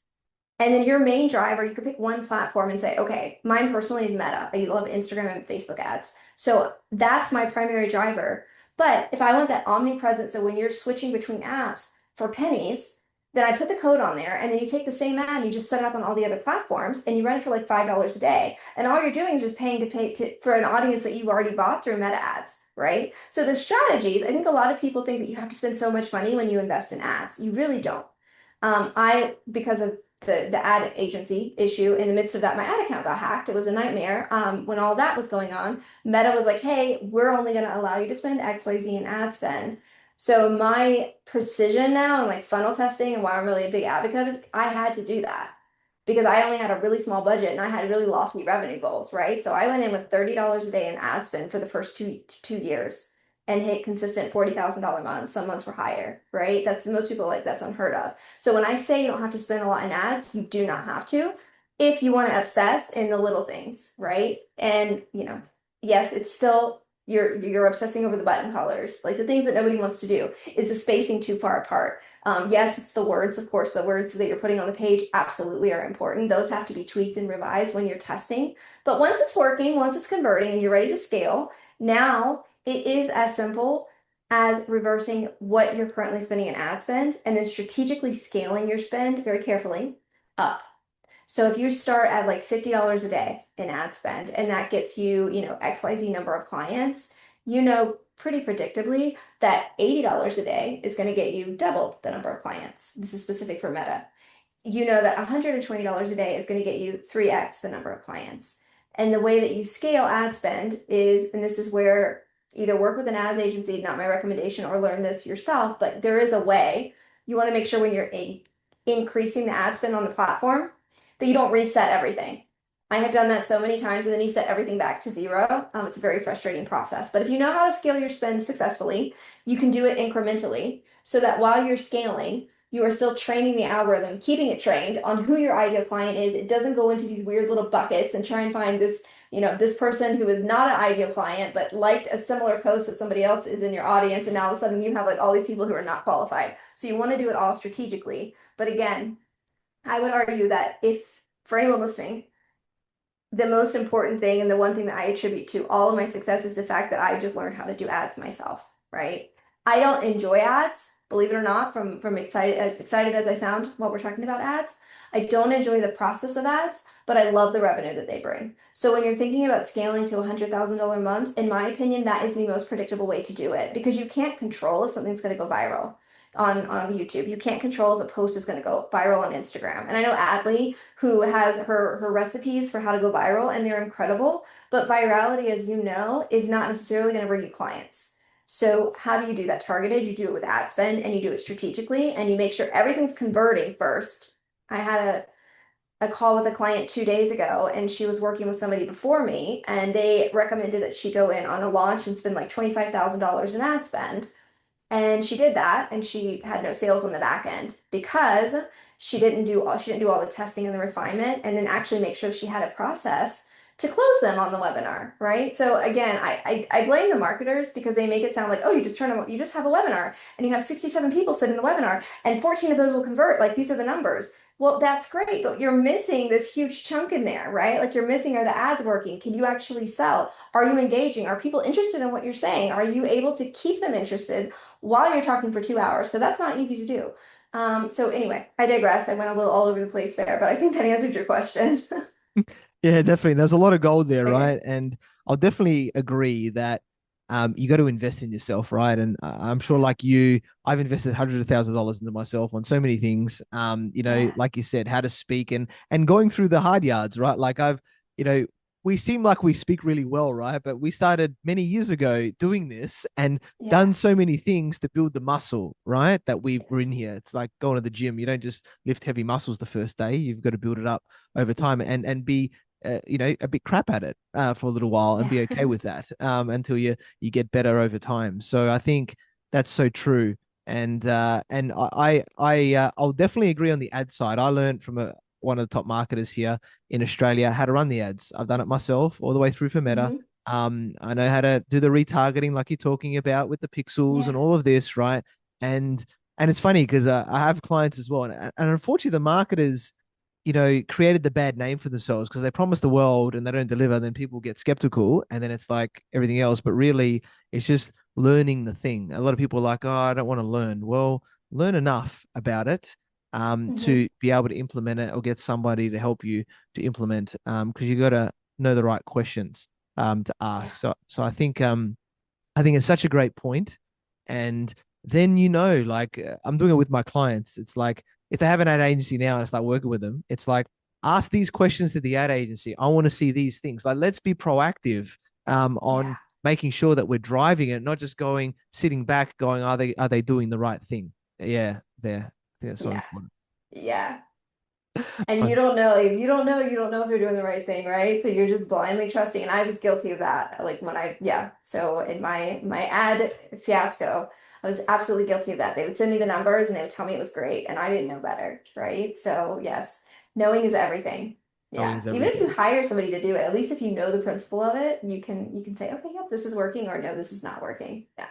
And then your main driver, you could pick one platform and say, okay, mine personally is Meta. I love Instagram and Facebook ads. So that's my primary driver. But if I want that omnipresent, so when you're switching between apps for pennies, then I put the code on there and then you take the same ad and you just set it up on all the other platforms and you run it for like $5 a day. And all you're doing is just paying for an audience that you've already bought through Meta ads, right? So the strategies, I think a lot of people think that you have to spend so much money when you invest in ads. You really don't. Because of the ad agency issue, in the midst of that, my ad account got hacked. It was a nightmare. When all that was going on, Meta was like, hey, we're only going to allow you to spend XYZ in ad spend. So my precision now and like funnel testing and why I'm really a big advocate is I had to do that because I only had a really small budget and I had really lofty revenue goals, right? So I went in with $30 a day in ad spend for the first two years and hit consistent $40,000 months. Some months were higher, right? That's most people like that's unheard of. So when I say you don't have to spend a lot in ads, you do not have to if you want to obsess in the little things, right? And yes, it's still you're obsessing over the button colors, like the things that nobody wants to do. Is the spacing too far apart? Yes, it's the words, of course, the words that you're putting on the page absolutely are important. Those have to be tweaked and revised when you're testing. But once it's working, once it's converting and you're ready to scale, now it is as simple as reversing what you're currently spending in ad spend and then strategically scaling your spend very carefully up. So if you start at like $50 a day in ad spend and that gets you, XYZ number of clients, pretty predictably that $80 a day is going to get you double the number of clients. This is specific for Meta. You know that $120 a day is going to get you 3x the number of clients. And the way that you scale ad spend is, and this is where either work with an ads agency, not my recommendation, or learn this yourself, but there is a way. You want to make sure when you're increasing the ad spend on the platform that you don't reset everything. I have done that so many times and then you set everything back to zero. It's a very frustrating process. But if you know how to scale your spend successfully, you can do it incrementally so that while you're scaling, you are still training the algorithm, keeping it trained on who your ideal client is. It doesn't go into these weird little buckets and try and find this person who is not an ideal client, but liked a similar post that somebody else is in your audience. And now all of a sudden you have like all these people who are not qualified. So you want to do it all strategically. But again, I would argue that if for anyone listening, the most important thing and the one thing that I attribute to all of my success is the fact that I just learned how to do ads myself, right? I don't enjoy ads, believe it or not, from excited as I sound while we're talking about ads. I don't enjoy the process of ads, but I love the revenue that they bring. So when you're thinking about scaling to $100,000 months, in my opinion, that is the most predictable way to do it because you can't control if something's going to go viral on YouTube. You can't control if a post is going to go viral on Instagram. And I know Adley, who has her recipes for how to go viral, and they're incredible. But virality, as you know, is not necessarily going to bring you clients. So how do you do that targeted? You do it with ad spend and you do it strategically and you make sure everything's converting first. I had a call with a client 2 days ago and she was working with somebody before me and they recommended that she go in on a launch and spend like $25,000 in ad spend. And she did that and she had no sales on the back end because she didn't do all the testing and the refinement and then actually make sure she had a process to close them on the webinar, right? So again, I blame the marketers because they make it sound like, oh, you just have a webinar and you have 67 people sit in the webinar and 14 of those will convert. Like these are the numbers. Well, that's great, but you're missing this huge chunk in there, right? Like you're missing, are the ads working? Can you actually sell? Are you engaging? Are people interested in what you're saying? Are you able to keep them interested while you're talking for 2 hours? Because that's not easy to do. So anyway, I digress. I went a little all over the place there, but I think that answered your question. Yeah, definitely. There's a lot of gold there, Okay. right? And I'll definitely agree that you got to invest in yourself, right? And I'm sure, like you, I've invested hundreds of thousands of dollars into myself on so many things. Yeah. Like you said, how to speak and going through the hard yards, right? Like we seem like we speak really well, right? But we started many years ago doing this and Yeah. done so many things to build the muscle, right? That we're in Yes. here. It's like going to the gym. You don't just lift heavy muscles the first day. You've got to build it up over time and be a bit crap at it for a little while and Yeah. be okay with that until you get better over time. So I think that's so true. And I'll definitely agree on the ad side. I learned from one of the top marketers here in Australia how to run the ads. I've done it myself all the way through for Meta. Hmm. I know how to do the retargeting, like you're talking about with the pixels and Yeah. all of this, right? And and it's funny because I have clients as well, and unfortunately, the marketers, created the bad name for themselves because they promise the world and they don't deliver. Then people get skeptical, and then it's like everything else. But really, it's just learning the thing. A lot of people are like, "Oh, I don't want to learn." Well, learn enough about it Hmm. to be able to implement it or get somebody to help you to implement because you got to know the right questions to Yeah. ask. So I think it's such a great point. And then like I'm doing it with my clients. It's like if they have an ad agency now and I start working with them, it's like ask these questions to the ad agency. I want to see these things. Like let's be proactive Yeah. on making sure that we're driving it, not just going sitting back, going, are they doing the right thing? Yeah, there. I think that's so Yeah. important. Yeah. And you Fun. don't know, like, if you don't know, you don't know if you're doing the right thing, right? So you're just blindly trusting. And I was guilty of that. Like when yeah. So in my ad fiasco, I was absolutely guilty of that. They would send me the numbers and they would tell me it was great, and I didn't know better, right? So yes, knowing is everything. Knowing Yeah. is Even if you everything. hire somebody to do it, at least if you know the principle of it, you can say, okay, yep, this is working, or no, this is not working. Yeah.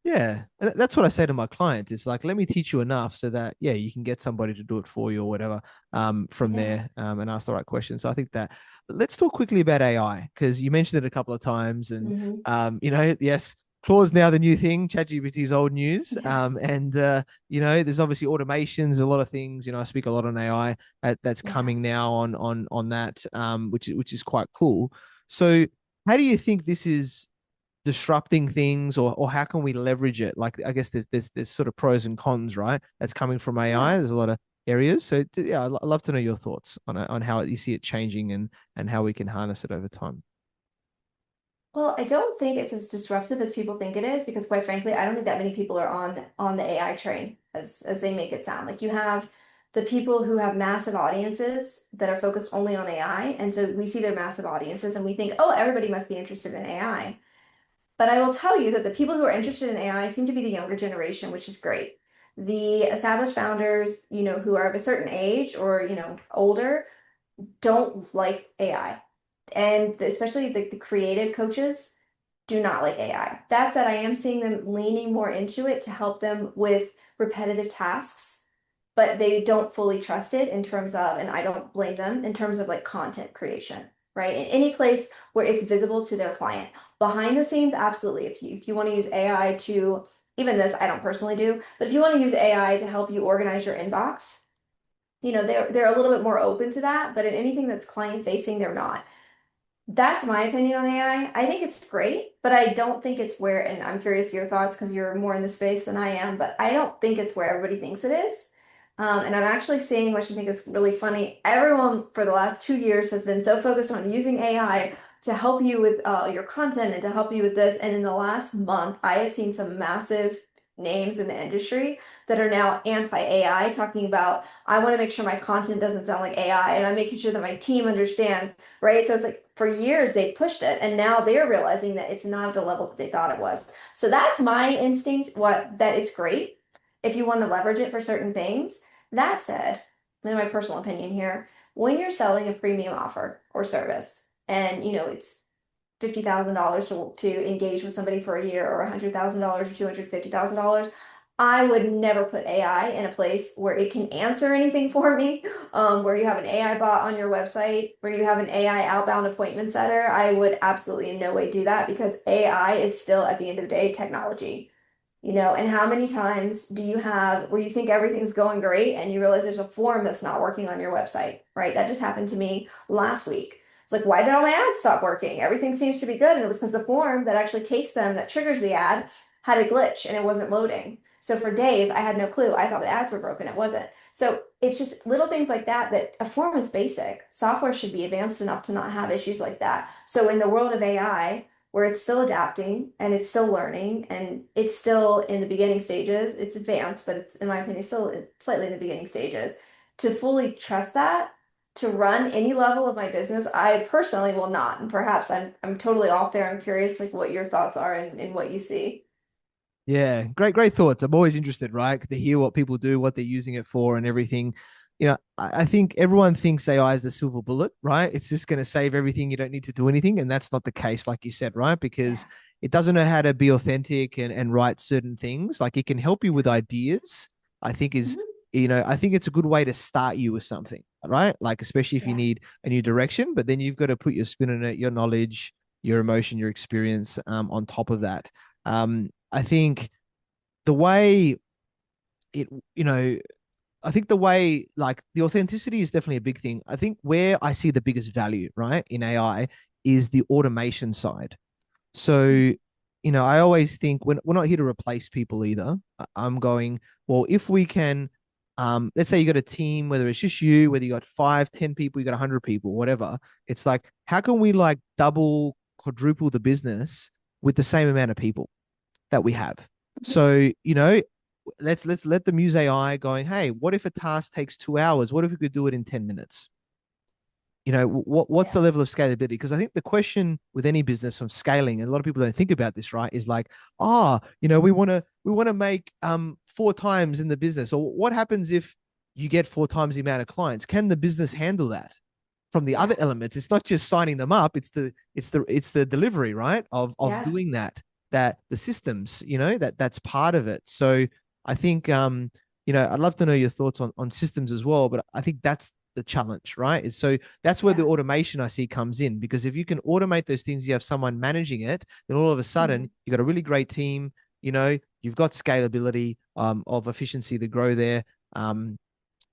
Yeah, and that's what I say to my clients. It's like, let me teach you enough so that, yeah, you can get somebody to do it for you or whatever from Yeah. there and ask the right questions. So I think that let's talk quickly about AI because you mentioned it a couple of times. And, Hmm. yes, Claude's now the new thing, ChatGPT's old news. Yeah. There's obviously automations, a lot of things. I speak a lot on AI that's Yeah. coming now on that, which is quite cool. So how do you think this is disrupting things or how can we leverage it? Like I guess there's sort of pros and cons, right? That's coming from Yeah. AI. There's a lot of areas. So yeah, I'd love to know your thoughts on how you see it changing and how we can harness it over time. Well, I don't think it's as disruptive as people think it is because quite frankly, I don't think that many people are on the AI train as they make it sound. Like you have the people who have massive audiences that are focused only on AI, and so we see their massive audiences and we think, "Oh, everybody must be interested in AI." But I will tell you that the people who are interested in AI seem to be the younger generation, which is great. The established founders, who are of a certain age or, older, don't like AI. And especially the creative coaches do not like AI. That said, I am seeing them leaning more into it to help them with repetitive tasks, but they don't fully trust it in terms of, and I don't blame them, in terms of like content creation, right? In any place where it's visible to their client. Behind the scenes, absolutely. If you want to use AI to, even this, I don't personally do, but if you want to use AI to help you organize your inbox, they're a little bit more open to that, but in anything that's client facing, they're not. That's my opinion on AI. I think it's great, but I don't think it's where, and I'm curious your thoughts because you're more in the space than I am, but I don't think it's where everybody thinks it is. And I'm actually seeing, which I think is really funny. Everyone for the last 2 years has been so focused on using AI to help you with your content and to help you with this. And in the last month, I have seen some massive names in the industry that are now anti-AI, talking about, I want to make sure my content doesn't sound like AI, and I'm making sure that my team understands, right? So it's like for years they pushed it, and now they're realizing that it's not at the level that they thought it was. So that's my instinct, that it's great if you want to leverage it for certain things. That said, in my personal opinion here, when you're selling a premium offer or service, and it's $50,000 to engage with somebody for a year, or $100,000 or $250,000, I would never put AI in a place where it can answer anything for me, where you have an AI bot on your website, where you have an AI outbound appointment setter. I would absolutely in no way do that because AI is still, at the end of the day, technology. And how many times do you have where you think everything's going great and you realize there's a form that's not working on your website, right? That just happened to me last week. It's like, why did all my ads stop working? Everything seems to be good. And it was because the form that actually takes them, that triggers the ad, had a glitch and it wasn't loading. So for days, I had no clue. I thought the ads were broken. It wasn't. So it's just little things like that, that a form is basic. Software should be advanced enough to not have issues like that. So in the world of AI, where it's still adapting and it's still learning and it's still in the beginning stages. It's advanced, but it's, in my opinion, still slightly in the beginning stages. To fully trust that, to run any level of my business, I personally will not. And perhaps I'm totally off there. I'm curious like what your thoughts are and what you see. Yeah, great thoughts. I'm always interested, right, to hear what people do, what they're using it for, and everything. I think everyone thinks AI is the silver bullet, right? It's just going to save everything. You don't need to do anything. And that's not the case, like you said, right? Because Yeah. it doesn't know how to be authentic and write certain things. Like it can help you with ideas, I think is, Mhm. I think it's a good way to start you with something, right? Like, especially if you Yeah. need a new direction, but then you've got to put your spin on it, your knowledge, your emotion, your experience on top of that. I think the way it, you know, I think the way like the authenticity is definitely a big thing. I think where I see the biggest value, right, in AI is the automation side. So, I always think we're not here to replace people either. I'm going, well, if we can, let's say you got a team, whether it's just you, whether you got 5, 10 people, you got 100 people, whatever. It's like, how can we like double, quadruple the business with the same amount of people that we have? Mhm. So, let's let them use AI going, hey, what if a task takes 2 hours? What if we could do it in 10 minutes? What's Yeah. the level of scalability? Because I think the question with any business from scaling, and a lot of people don't think about this, right, is like, we want to make 4 times in the business. Or what happens if you get 4 times the amount of clients? Can the business handle that? From the other Yeah. elements, it's not just signing them up, it's the delivery, right, of Yeah. doing that the systems, that's part of it. So I think I'd love to know your thoughts on systems as well, but I think that's the challenge, right? Is so that's where the Yeah. automation I see comes in, because if you can automate those things, you have someone managing it, then all of a sudden Mhm. you got a really great team, you've got scalability of efficiency to grow there.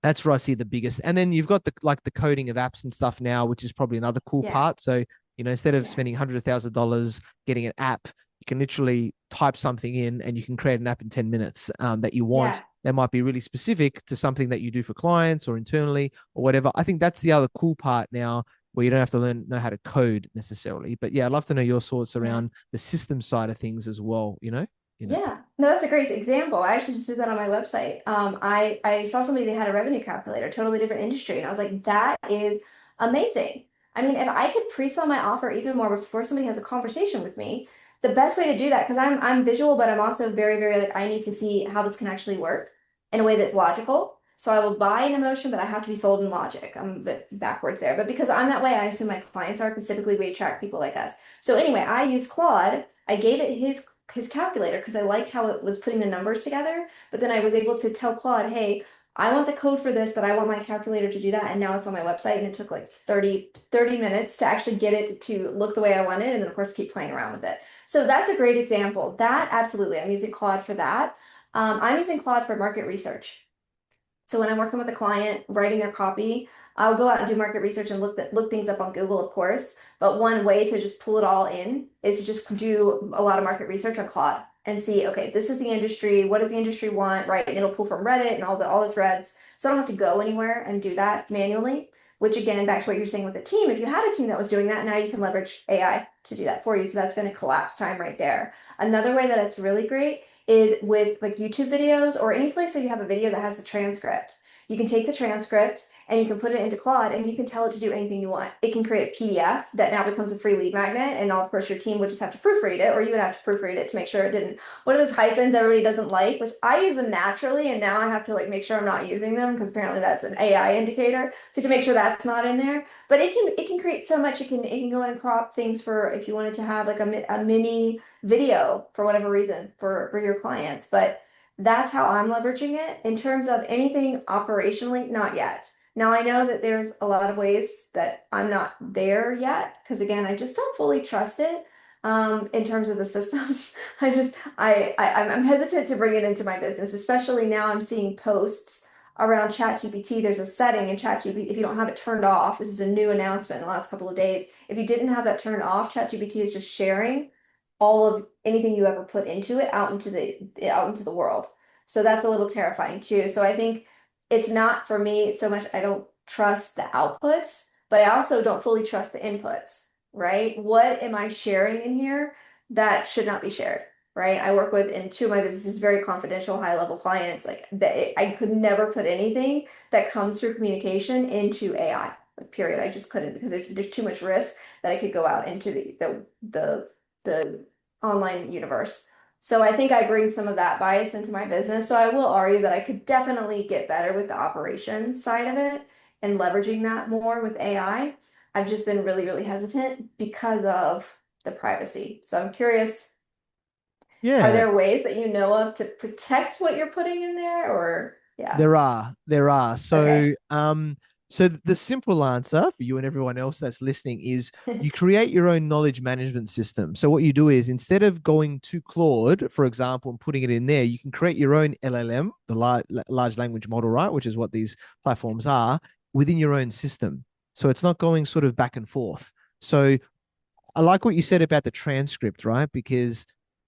That's where I see the biggest. And then you've got the coding of apps and stuff now, which is probably another cool Yeah. part. So, instead of Yeah. spending $100,000 getting an app, you can literally type something in and you can create an app in 10 minutes that you want. Yeah. That might be really specific to something that you do for clients or internally or whatever. I think that's the other cool part now, where you don't have to know how to code necessarily. But yeah, I'd love to know your thoughts Yeah. around the system side of things as well, Yeah, no, that's a great example. I actually just did that on my website. I saw somebody that had a revenue calculator, totally different industry, and I was like, that is amazing. I mean, if I could pre-sell my offer even more before somebody has a conversation with me, the best way to do that, because I'm visual, but I'm also very, very like I need to see how this can actually work in a way that's logical. So I will buy an emotion, but I have to be sold in logic. I'm a bit backwards there, but because I'm that way, I assume my clients are, because typically we attract people like us. So anyway, I use Claude. I gave it his calculator because I liked how it was putting the numbers together. But then I was able to tell Claude, hey, I want the code for this, but I want my calculator to do that. And now it's on my website. And it took like thirty minutes to actually get it to look the way I wanted. And then, of course, keep playing around with it. So that's a great example. That absolutely, I'm using Claude for that. I'm using Claude for market research. So when I'm working with a client writing their copy, I'll go out and do market research and look things up on Google, of course. But one way to just pull it all in is to just do a lot of market research on Claude and see, okay, this is the industry. What does the industry want, right? And it'll pull from Reddit and all the threads. So I don't have to go anywhere and do that manually. Which again, back to what you're saying with the team, if you had a team that was doing that, now you can leverage AI to do that for you. So that's going to collapse time right there. Another way that it's really great is with like YouTube videos or any place that you have a video that has the transcript. You can take the transcript and you can put it into Claude and you can tell it to do anything you want. It can create a PDF that now becomes a free lead magnet, and now, of course, your team would just have to proofread it, or you would have to proofread it to make sure it didn't. What are those hyphens everybody doesn't like? Which I use them naturally, and now I have to like make sure I'm not using them because apparently that's an AI indicator. So to make sure that's not in there, but it can create so much. It can go in and crop things for if you wanted to have like a mini video for whatever reason for your clients. But that's how I'm leveraging it. In terms of anything operationally, not yet. Now I know that there's a lot of ways that I'm not there yet because again, I just don't fully trust it. In terms of the systems, I'm hesitant to bring it into my business, especially now I'm seeing posts around ChatGPT. There's a setting in ChatGPT if you don't have it turned off. This is a new announcement in the last couple of days. If you didn't have that turned off, ChatGPT is just sharing all of anything you ever put into it out into the world. So that's a little terrifying too. So I think it's not for me so much I don't trust the outputs, but I also don't fully trust the inputs, right? What am I sharing in here that should not be shared? Right. I work with in two of my businesses very confidential, high level clients. Like that, I could never put anything that comes through communication into AI. Like period. I just couldn't because there's too much risk that I could go out into the online universe. So I think I bring some of that bias into my business. So I will argue that I could definitely get better with the operations side of it and leveraging that more with AI. I've just been really, really hesitant because of the privacy. So I'm curious, are Yeah, there ways that you know of to protect what you're putting in there or yeah. there are. Okay. So the simple answer for you and everyone else that's listening is you create your own knowledge management system. So what you do is instead of going to Claude, for example, and putting it in there, you can create your own LLM, the large language model, right? Which is what these platforms are within your own system. So it's not going sort of back and forth. So I like what you said about the transcript, right? Because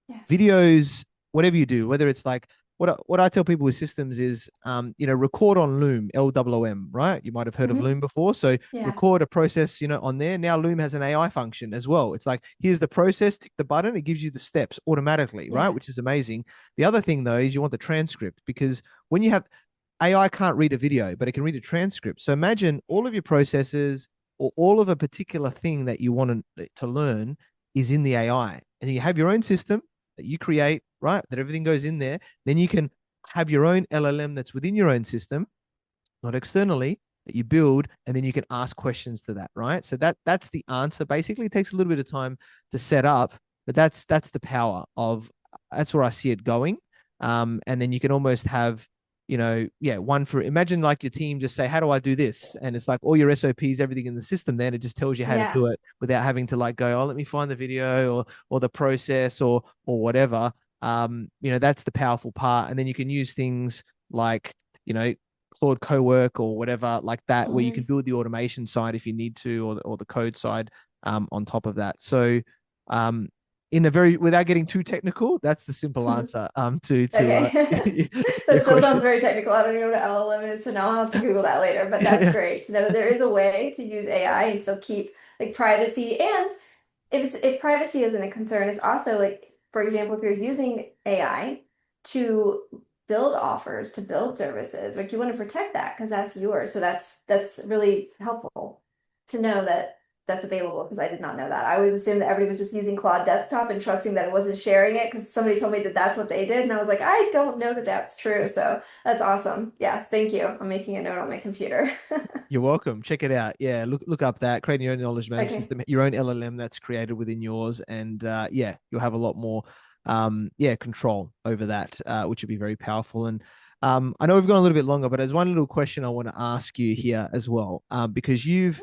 Yeah. videos, whatever you do, whether it's like what I tell people with systems is, record on Loom, LWM, right? You might have heard of Hmm. Loom before. So Yeah. record a process, on there. Now Loom has an AI function as well. It's like, here's the process, tick the button, it gives you the steps automatically, right? Yeah. Which is amazing. The other thing though is you want the transcript because when you have AI can't read a video, but it can read a transcript. So imagine all of your processes or all of a particular thing that you want to learn is in the AI, and you have your own system that you create, right? That everything goes in there. Then you can have your own LLM that's within your own system, not externally, that you build, and then you can ask questions to that, right? So that's the answer. Basically, it takes a little bit of time to set up, but that's the power of that's where I see it going. And then you can almost have, yeah, one for imagine like your team just say, how do I do this? And it's like all your SOPs, everything in the system, then it just tells you how to Yeah. do it without having to like go, oh, let me find the video or the process or whatever. That's the powerful part. And then you can use things like, you know, Claude Cowork or whatever like that, where you can Hmm. build the automation side if you need to, or the code side on top of that. So, in a very without getting too technical, that's the simple answer to Okay. your That still sounds question. very technical. I don't even know what LLM is, so now I'll have to Google that later. But that's Yeah, great to know that there is a way to use AI and still keep like privacy. And if privacy isn't a concern, it's also like, for example, if you're using AI to build offers, to build services, like you want to protect that because that's yours. So that's really helpful to know that that's available because I did not know that. I always assumed that everybody was just using Claude Desktop and trusting that it wasn't sharing it because somebody told me that that's what they did, and I was like, I don't know that that's true. So that's awesome. Yes, thank you. I'm making a note on my computer. you're welcome. Check it out. Yeah, look up that creating your own knowledge management Okay. system, your own LLM that's created within yours, and yeah, you'll have a lot more control over that, which would be very powerful. And I know we've gone a little bit longer, but there's one little question I want to ask you here as well, because you've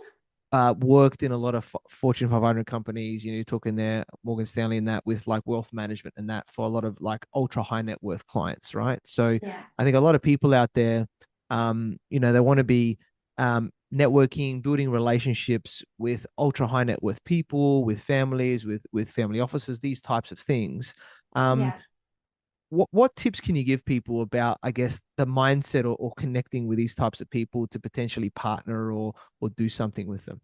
worked in a lot of Fortune 500 companies. You're talking there, Morgan Stanley, and that with like wealth management and that for a lot of like ultra high net worth clients, right? So Yeah. I think a lot of people out there, they want to be networking, building relationships with ultra high net worth people, with families, with family offices, these types of things. Um, Yeah. what tips can you give people about, I guess, the mindset or connecting with these types of people to potentially partner or do something with them?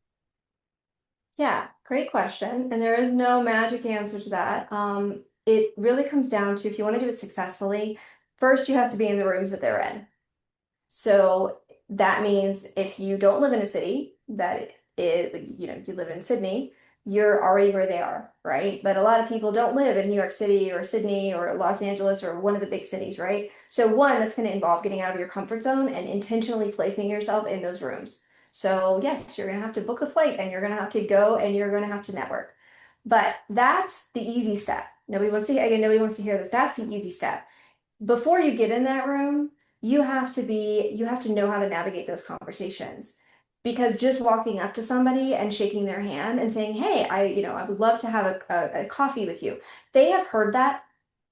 Yeah, great question. And there is no magic answer to that. It really comes down to if you want to do it successfully, first you have to be in the rooms that they're in. So that means if you don't live in a city that is, you live in Sydney, you're already where they are, right? But a lot of people don't live in New York City or Sydney or Los Angeles or one of the big cities, right? So one, that's going to involve getting out of your comfort zone and intentionally placing yourself in those rooms. So yes, you're going to have to book the flight and you're going to have to go and you're going to have to network. But that's the easy step. Nobody wants to hear this. That's the easy step. Before you get in that room, you have to know how to navigate those conversations. Because just walking up to somebody and shaking their hand and saying, "Hey, I would love to have a coffee with you." They have heard that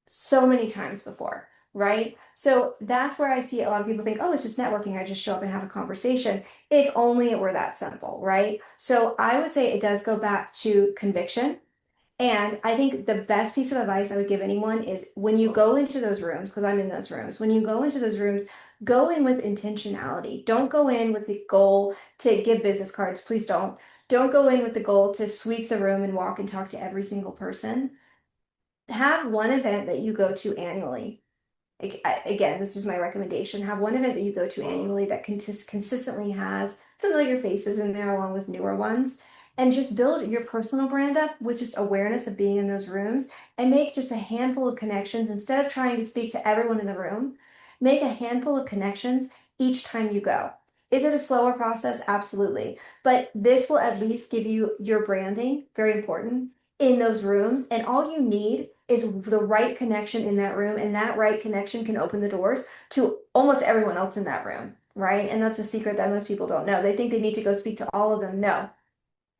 so many times before, right? So that's where I see a lot of people think, "Oh, it's just networking. I just show up and have a conversation." If only it were that simple, right? So I would say it does go back to conviction. And I think the best piece of advice I would give anyone is when you go into those rooms, because I'm in those rooms, when you go into those rooms, go in with intentionality. Don't go in with the goal to give business cards. Please don't. Don't go in with the goal to sweep the room and walk and talk to every single person. Have one event that you go to annually. Again, this is my recommendation. Have one event that you go to annually that consistently has familiar faces in there along with newer ones and just build your personal brand up with just awareness of being in those rooms and make just a handful of connections instead of trying to speak to everyone in the room. Make a handful of connections each time you go. Is it a slower process? Absolutely. But this will at least give you your branding, very important, in those rooms. And all you need is the right connection in that room. And that right connection can open the doors to almost everyone else in that room, right? And that's a secret that most people don't know. They think they need to go speak to all of them. No,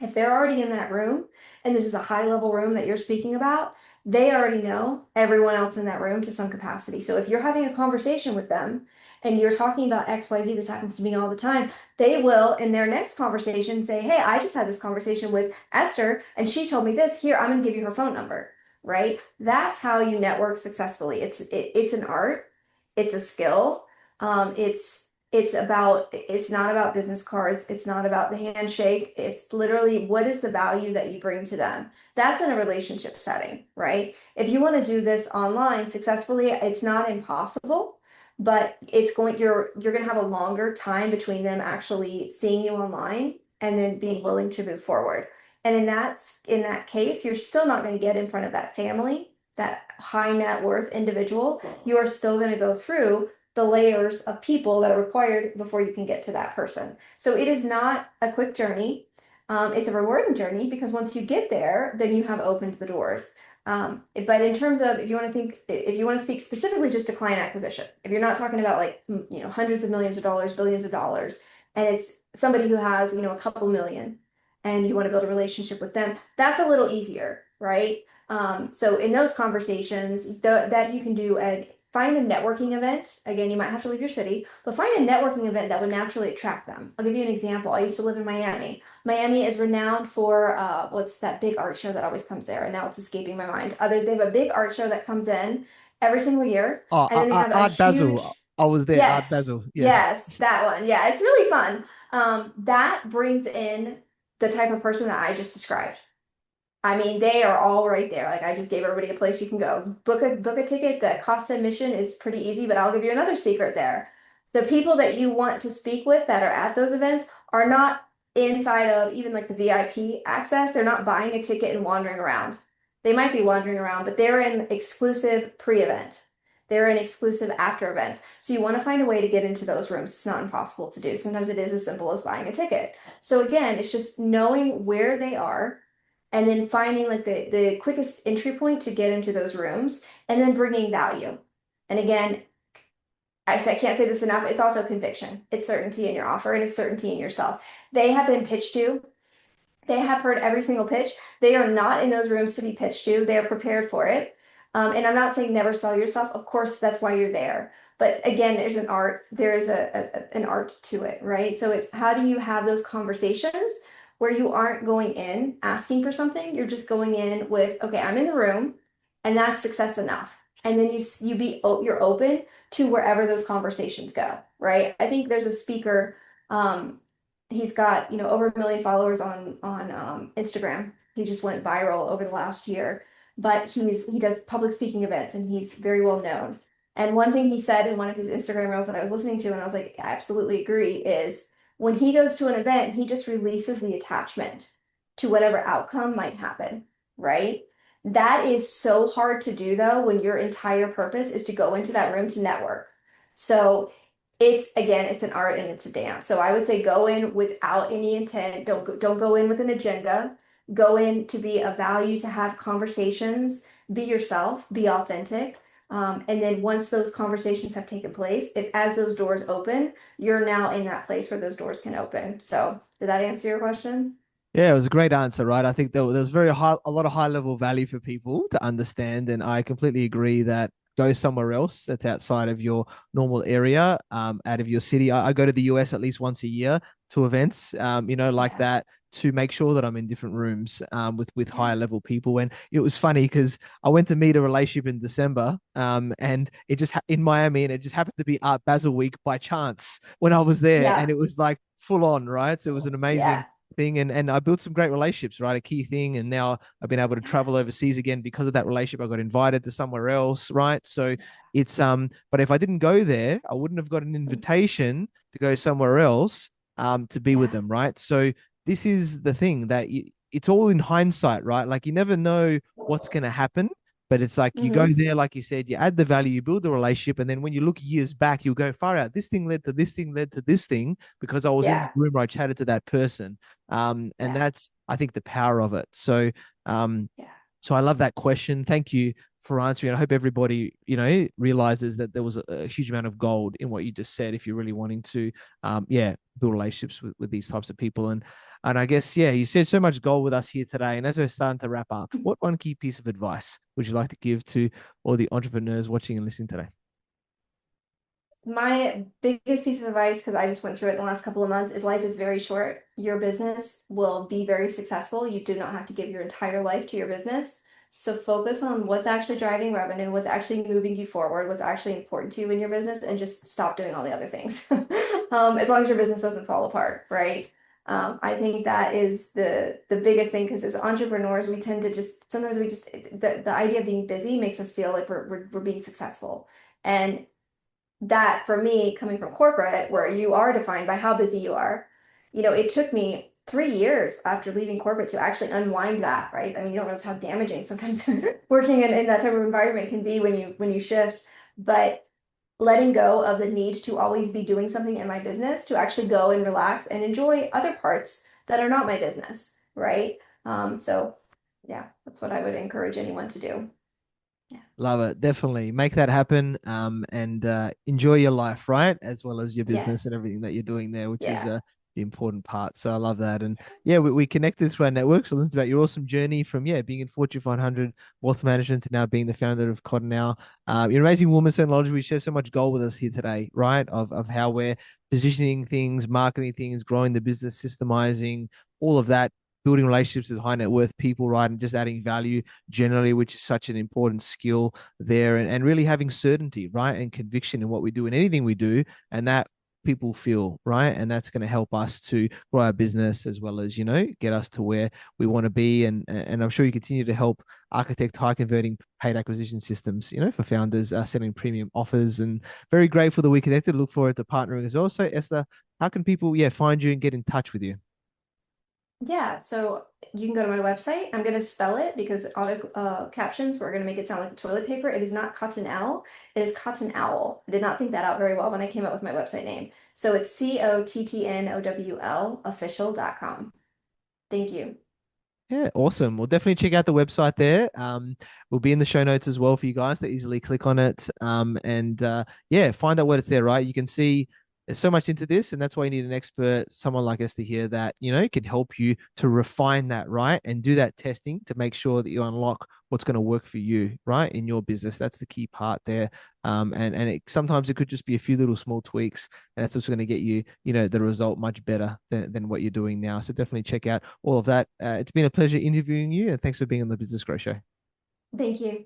if they're already in that room and this is a high level room that you're speaking about, they already know everyone else in that room to some capacity. So if you're having a conversation with them and you're talking about XYZ, this happens to me all the time, they will in their next conversation say, hey, I just had this conversation with Esther and she told me this. Here, I'm going to give you her phone number, right? That's how you network successfully. It's an art, it's a skill. It's not about business cards. It's not about the handshake. It's literally what is the value that you bring to them. That's in a relationship setting, right? If you want to do this online successfully, it's not impossible, but you're going to have a longer time between them actually seeing you online and then being willing to move forward. And in that case, you're still not going to get in front of that family, that high net worth individual. You are still going to go through the layers of people that are required before you can get to that person. So it is not a quick journey. It's a rewarding journey because once you get there, then you have opened the doors. But in terms of if you want to speak specifically just to client acquisition, if you're not talking about like, hundreds of millions of dollars, billions of dollars, and it's somebody who has, a couple million and you want to build a relationship with them, that's a little easier, right? So in those conversations that you can do find a networking event. Again, you might have to leave your city, but find a networking event that would naturally attract them. I'll give you an example. I used to live in Miami. Miami is renowned for what's that big art show that always comes there, and now it's escaping my mind. They have a big art show that comes in every single year, Oh, and then they have a Art huge, Basel. I was there. Art yes, Basel. Yes. yes, that one. Yeah, it's really fun. That brings in the type of person that I just described. I mean, they are all right there. Like I just gave everybody a place you can go. Book a ticket. The cost of admission is pretty easy, but I'll give you another secret there. The people that you want to speak with that are at those events are not inside of even like the VIP access. They're not buying a ticket and wandering around. They might be wandering around, but they're in exclusive pre-event. They're in exclusive after events. So you want to find a way to get into those rooms. It's not impossible to do. Sometimes it is as simple as buying a ticket. So again, it's just knowing where they are and then finding like the quickest entry point to get into those rooms and then bringing value. And again, I can't say this enough. It's also conviction. It's certainty in your offer and it's certainty in yourself. They have been pitched to. They have heard every single pitch. They are not in those rooms to be pitched to. They are prepared for it. And I'm not saying never sell yourself. Of course, that's why you're there. But again, there's an art. There is an art to it, right? So it's how do you have those conversations where you aren't going in asking for something. You're just going in with, okay, I'm in the room, and that's success enough. And then you're open to wherever those conversations go, right? I think there's a speaker. He's got over 1 million followers on Instagram. He just went viral over the last year, but he does public speaking events and he's very well known. And one thing he said in one of his Instagram reels that I was listening to, and I was like, I absolutely agree, is when he goes to an event, he just releases the attachment to whatever outcome might happen, right? That is so hard to do though when your entire purpose is to go into that room to network. So it's an art and it's a dance. So I would say go in without any intent. Don't go in with an agenda. Go in to be of value, to have conversations, be yourself, be authentic. And then once those conversations have taken place, if as those doors open, you're now in that place where those doors can open. So did that answer your question? Yeah, it was a great answer, right? I think there was a lot of high level value for people to understand, and I completely agree that go somewhere else that's outside of your normal area, out of your city. I go to the US at least once a year to events, like Yeah. that, to make sure that I'm in different rooms, with Yeah. higher level people. And it was funny because I went to meet a relationship in December, and it just in Miami, and it just happened to be Art Basel Week by chance when I was there, and Yeah. it was like full on, right? So it was an amazing Yeah. thing, and I built some great relationships, right? A key thing. And now I've been able to Yeah. travel overseas again because of that relationship. I got invited to somewhere else, right? So it's but if I didn't go there, I wouldn't have got an invitation to go somewhere else to be with Yeah. them, right? So this is the thing that it's all in hindsight, right? Like you never know what's going to happen. But it's like you go Hmm. there, like you said, you add the value, you build the relationship, and then when you look years back, you'll go far out. This thing led to this thing led to this thing because I was in the Yeah. room where I chatted to that person. And Yeah. that's I think the power of it. So Yeah. so I love that question. Thank you for answering. I hope everybody, realizes that there was a huge amount of gold in what you just said. If you're really wanting to, build relationships with these types of people, and I guess, yeah, you said so much gold with us here today. And as we're starting to wrap up, what one key piece of advice would you like to give to all the entrepreneurs watching and listening today? My biggest piece of advice, because I just went through it the last couple of months, is life is very short. Your business will be very successful. You do not have to give your entire life to your business. So focus on what's actually driving revenue, what's actually moving you forward, what's actually important to you in your business, and just stop doing all the other things. As long as your business doesn't fall apart, right? I think that is the biggest thing because as entrepreneurs, we tend to just sometimes we just the idea of being busy makes us feel like we're being successful. And that for me, coming from corporate, where you are defined by how busy you are, it took me 3 years after leaving corporate to actually unwind that, right? I mean, you don't realize how damaging sometimes working in that type of environment can be when you shift. But letting go of the need to always be doing something in my business to actually go and relax and enjoy other parts that are not my business, right? So yeah, that's what I would encourage anyone to do. Yeah. Love it. Definitely make that happen. And enjoy your life, right? As well as your business and Yes. everything that you're doing there, which is Yeah. the important part. So I love that. And yeah, we connected through our networks. I learned about your awesome journey from, being in Fortune 500 wealth management to now being the founder of Cottn Owl. You're an amazing woman, so knowledgeable. You share so much gold with us here today, right? Of how we're positioning things, marketing things, growing the business, systemizing, all of that, building relationships with high net worth people, right? And just adding value generally, which is such an important skill there, and really having certainty, right? And conviction in what we do and anything we do. And that people feel, right? And that's going to help us to grow our business as well as, get us to where we want to be. And I'm sure you continue to help architect high converting paid acquisition systems, for founders selling premium offers, and very grateful that we connected. Look forward to partnering as well. So Esther, how can people, find you and get in touch with you? Yeah, so you can go to my website. I'm going to spell it because auto captions were going to make it sound like the toilet paper. It is not Cottn Owl. It is Cottn Owl. I did not think that out very well when I came up with my website name. So it's COTTNOWL official.com. Thank you. Yeah, awesome. We'll definitely check out the website there. We'll be in the show notes as well for you guys to easily click on it. And find out what it's there, right? You can see there's so much into this, and that's why you need an expert, someone like us to hear that, can help you to refine that, right? And do that testing to make sure that you unlock what's going to work for you, right? In your business. That's the key part there. And sometimes it could just be a few little small tweaks, and that's what's going to get you, the result much better than what you're doing now. So definitely check out all of that. It's been a pleasure interviewing you, and thanks for being on the Business Growth Show. Thank you.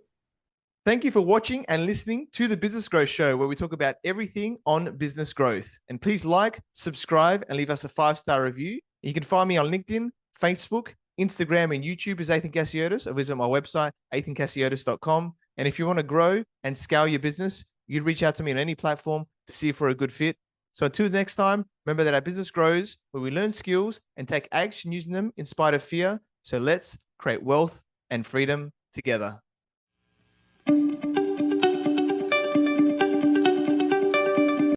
Thank you for watching and listening to the Business Growth Show, where we talk about everything on business growth. And please like, subscribe, and leave us a 5-star review. You can find me on LinkedIn, Facebook, Instagram, and YouTube as Ethan Cassiotis, or visit my website, ethancassiotis.com. And if you want to grow and scale your business, you'd reach out to me on any platform to see if we're a good fit. So until next time, remember that our business grows where we learn skills and take action using them in spite of fear. So let's create wealth and freedom together.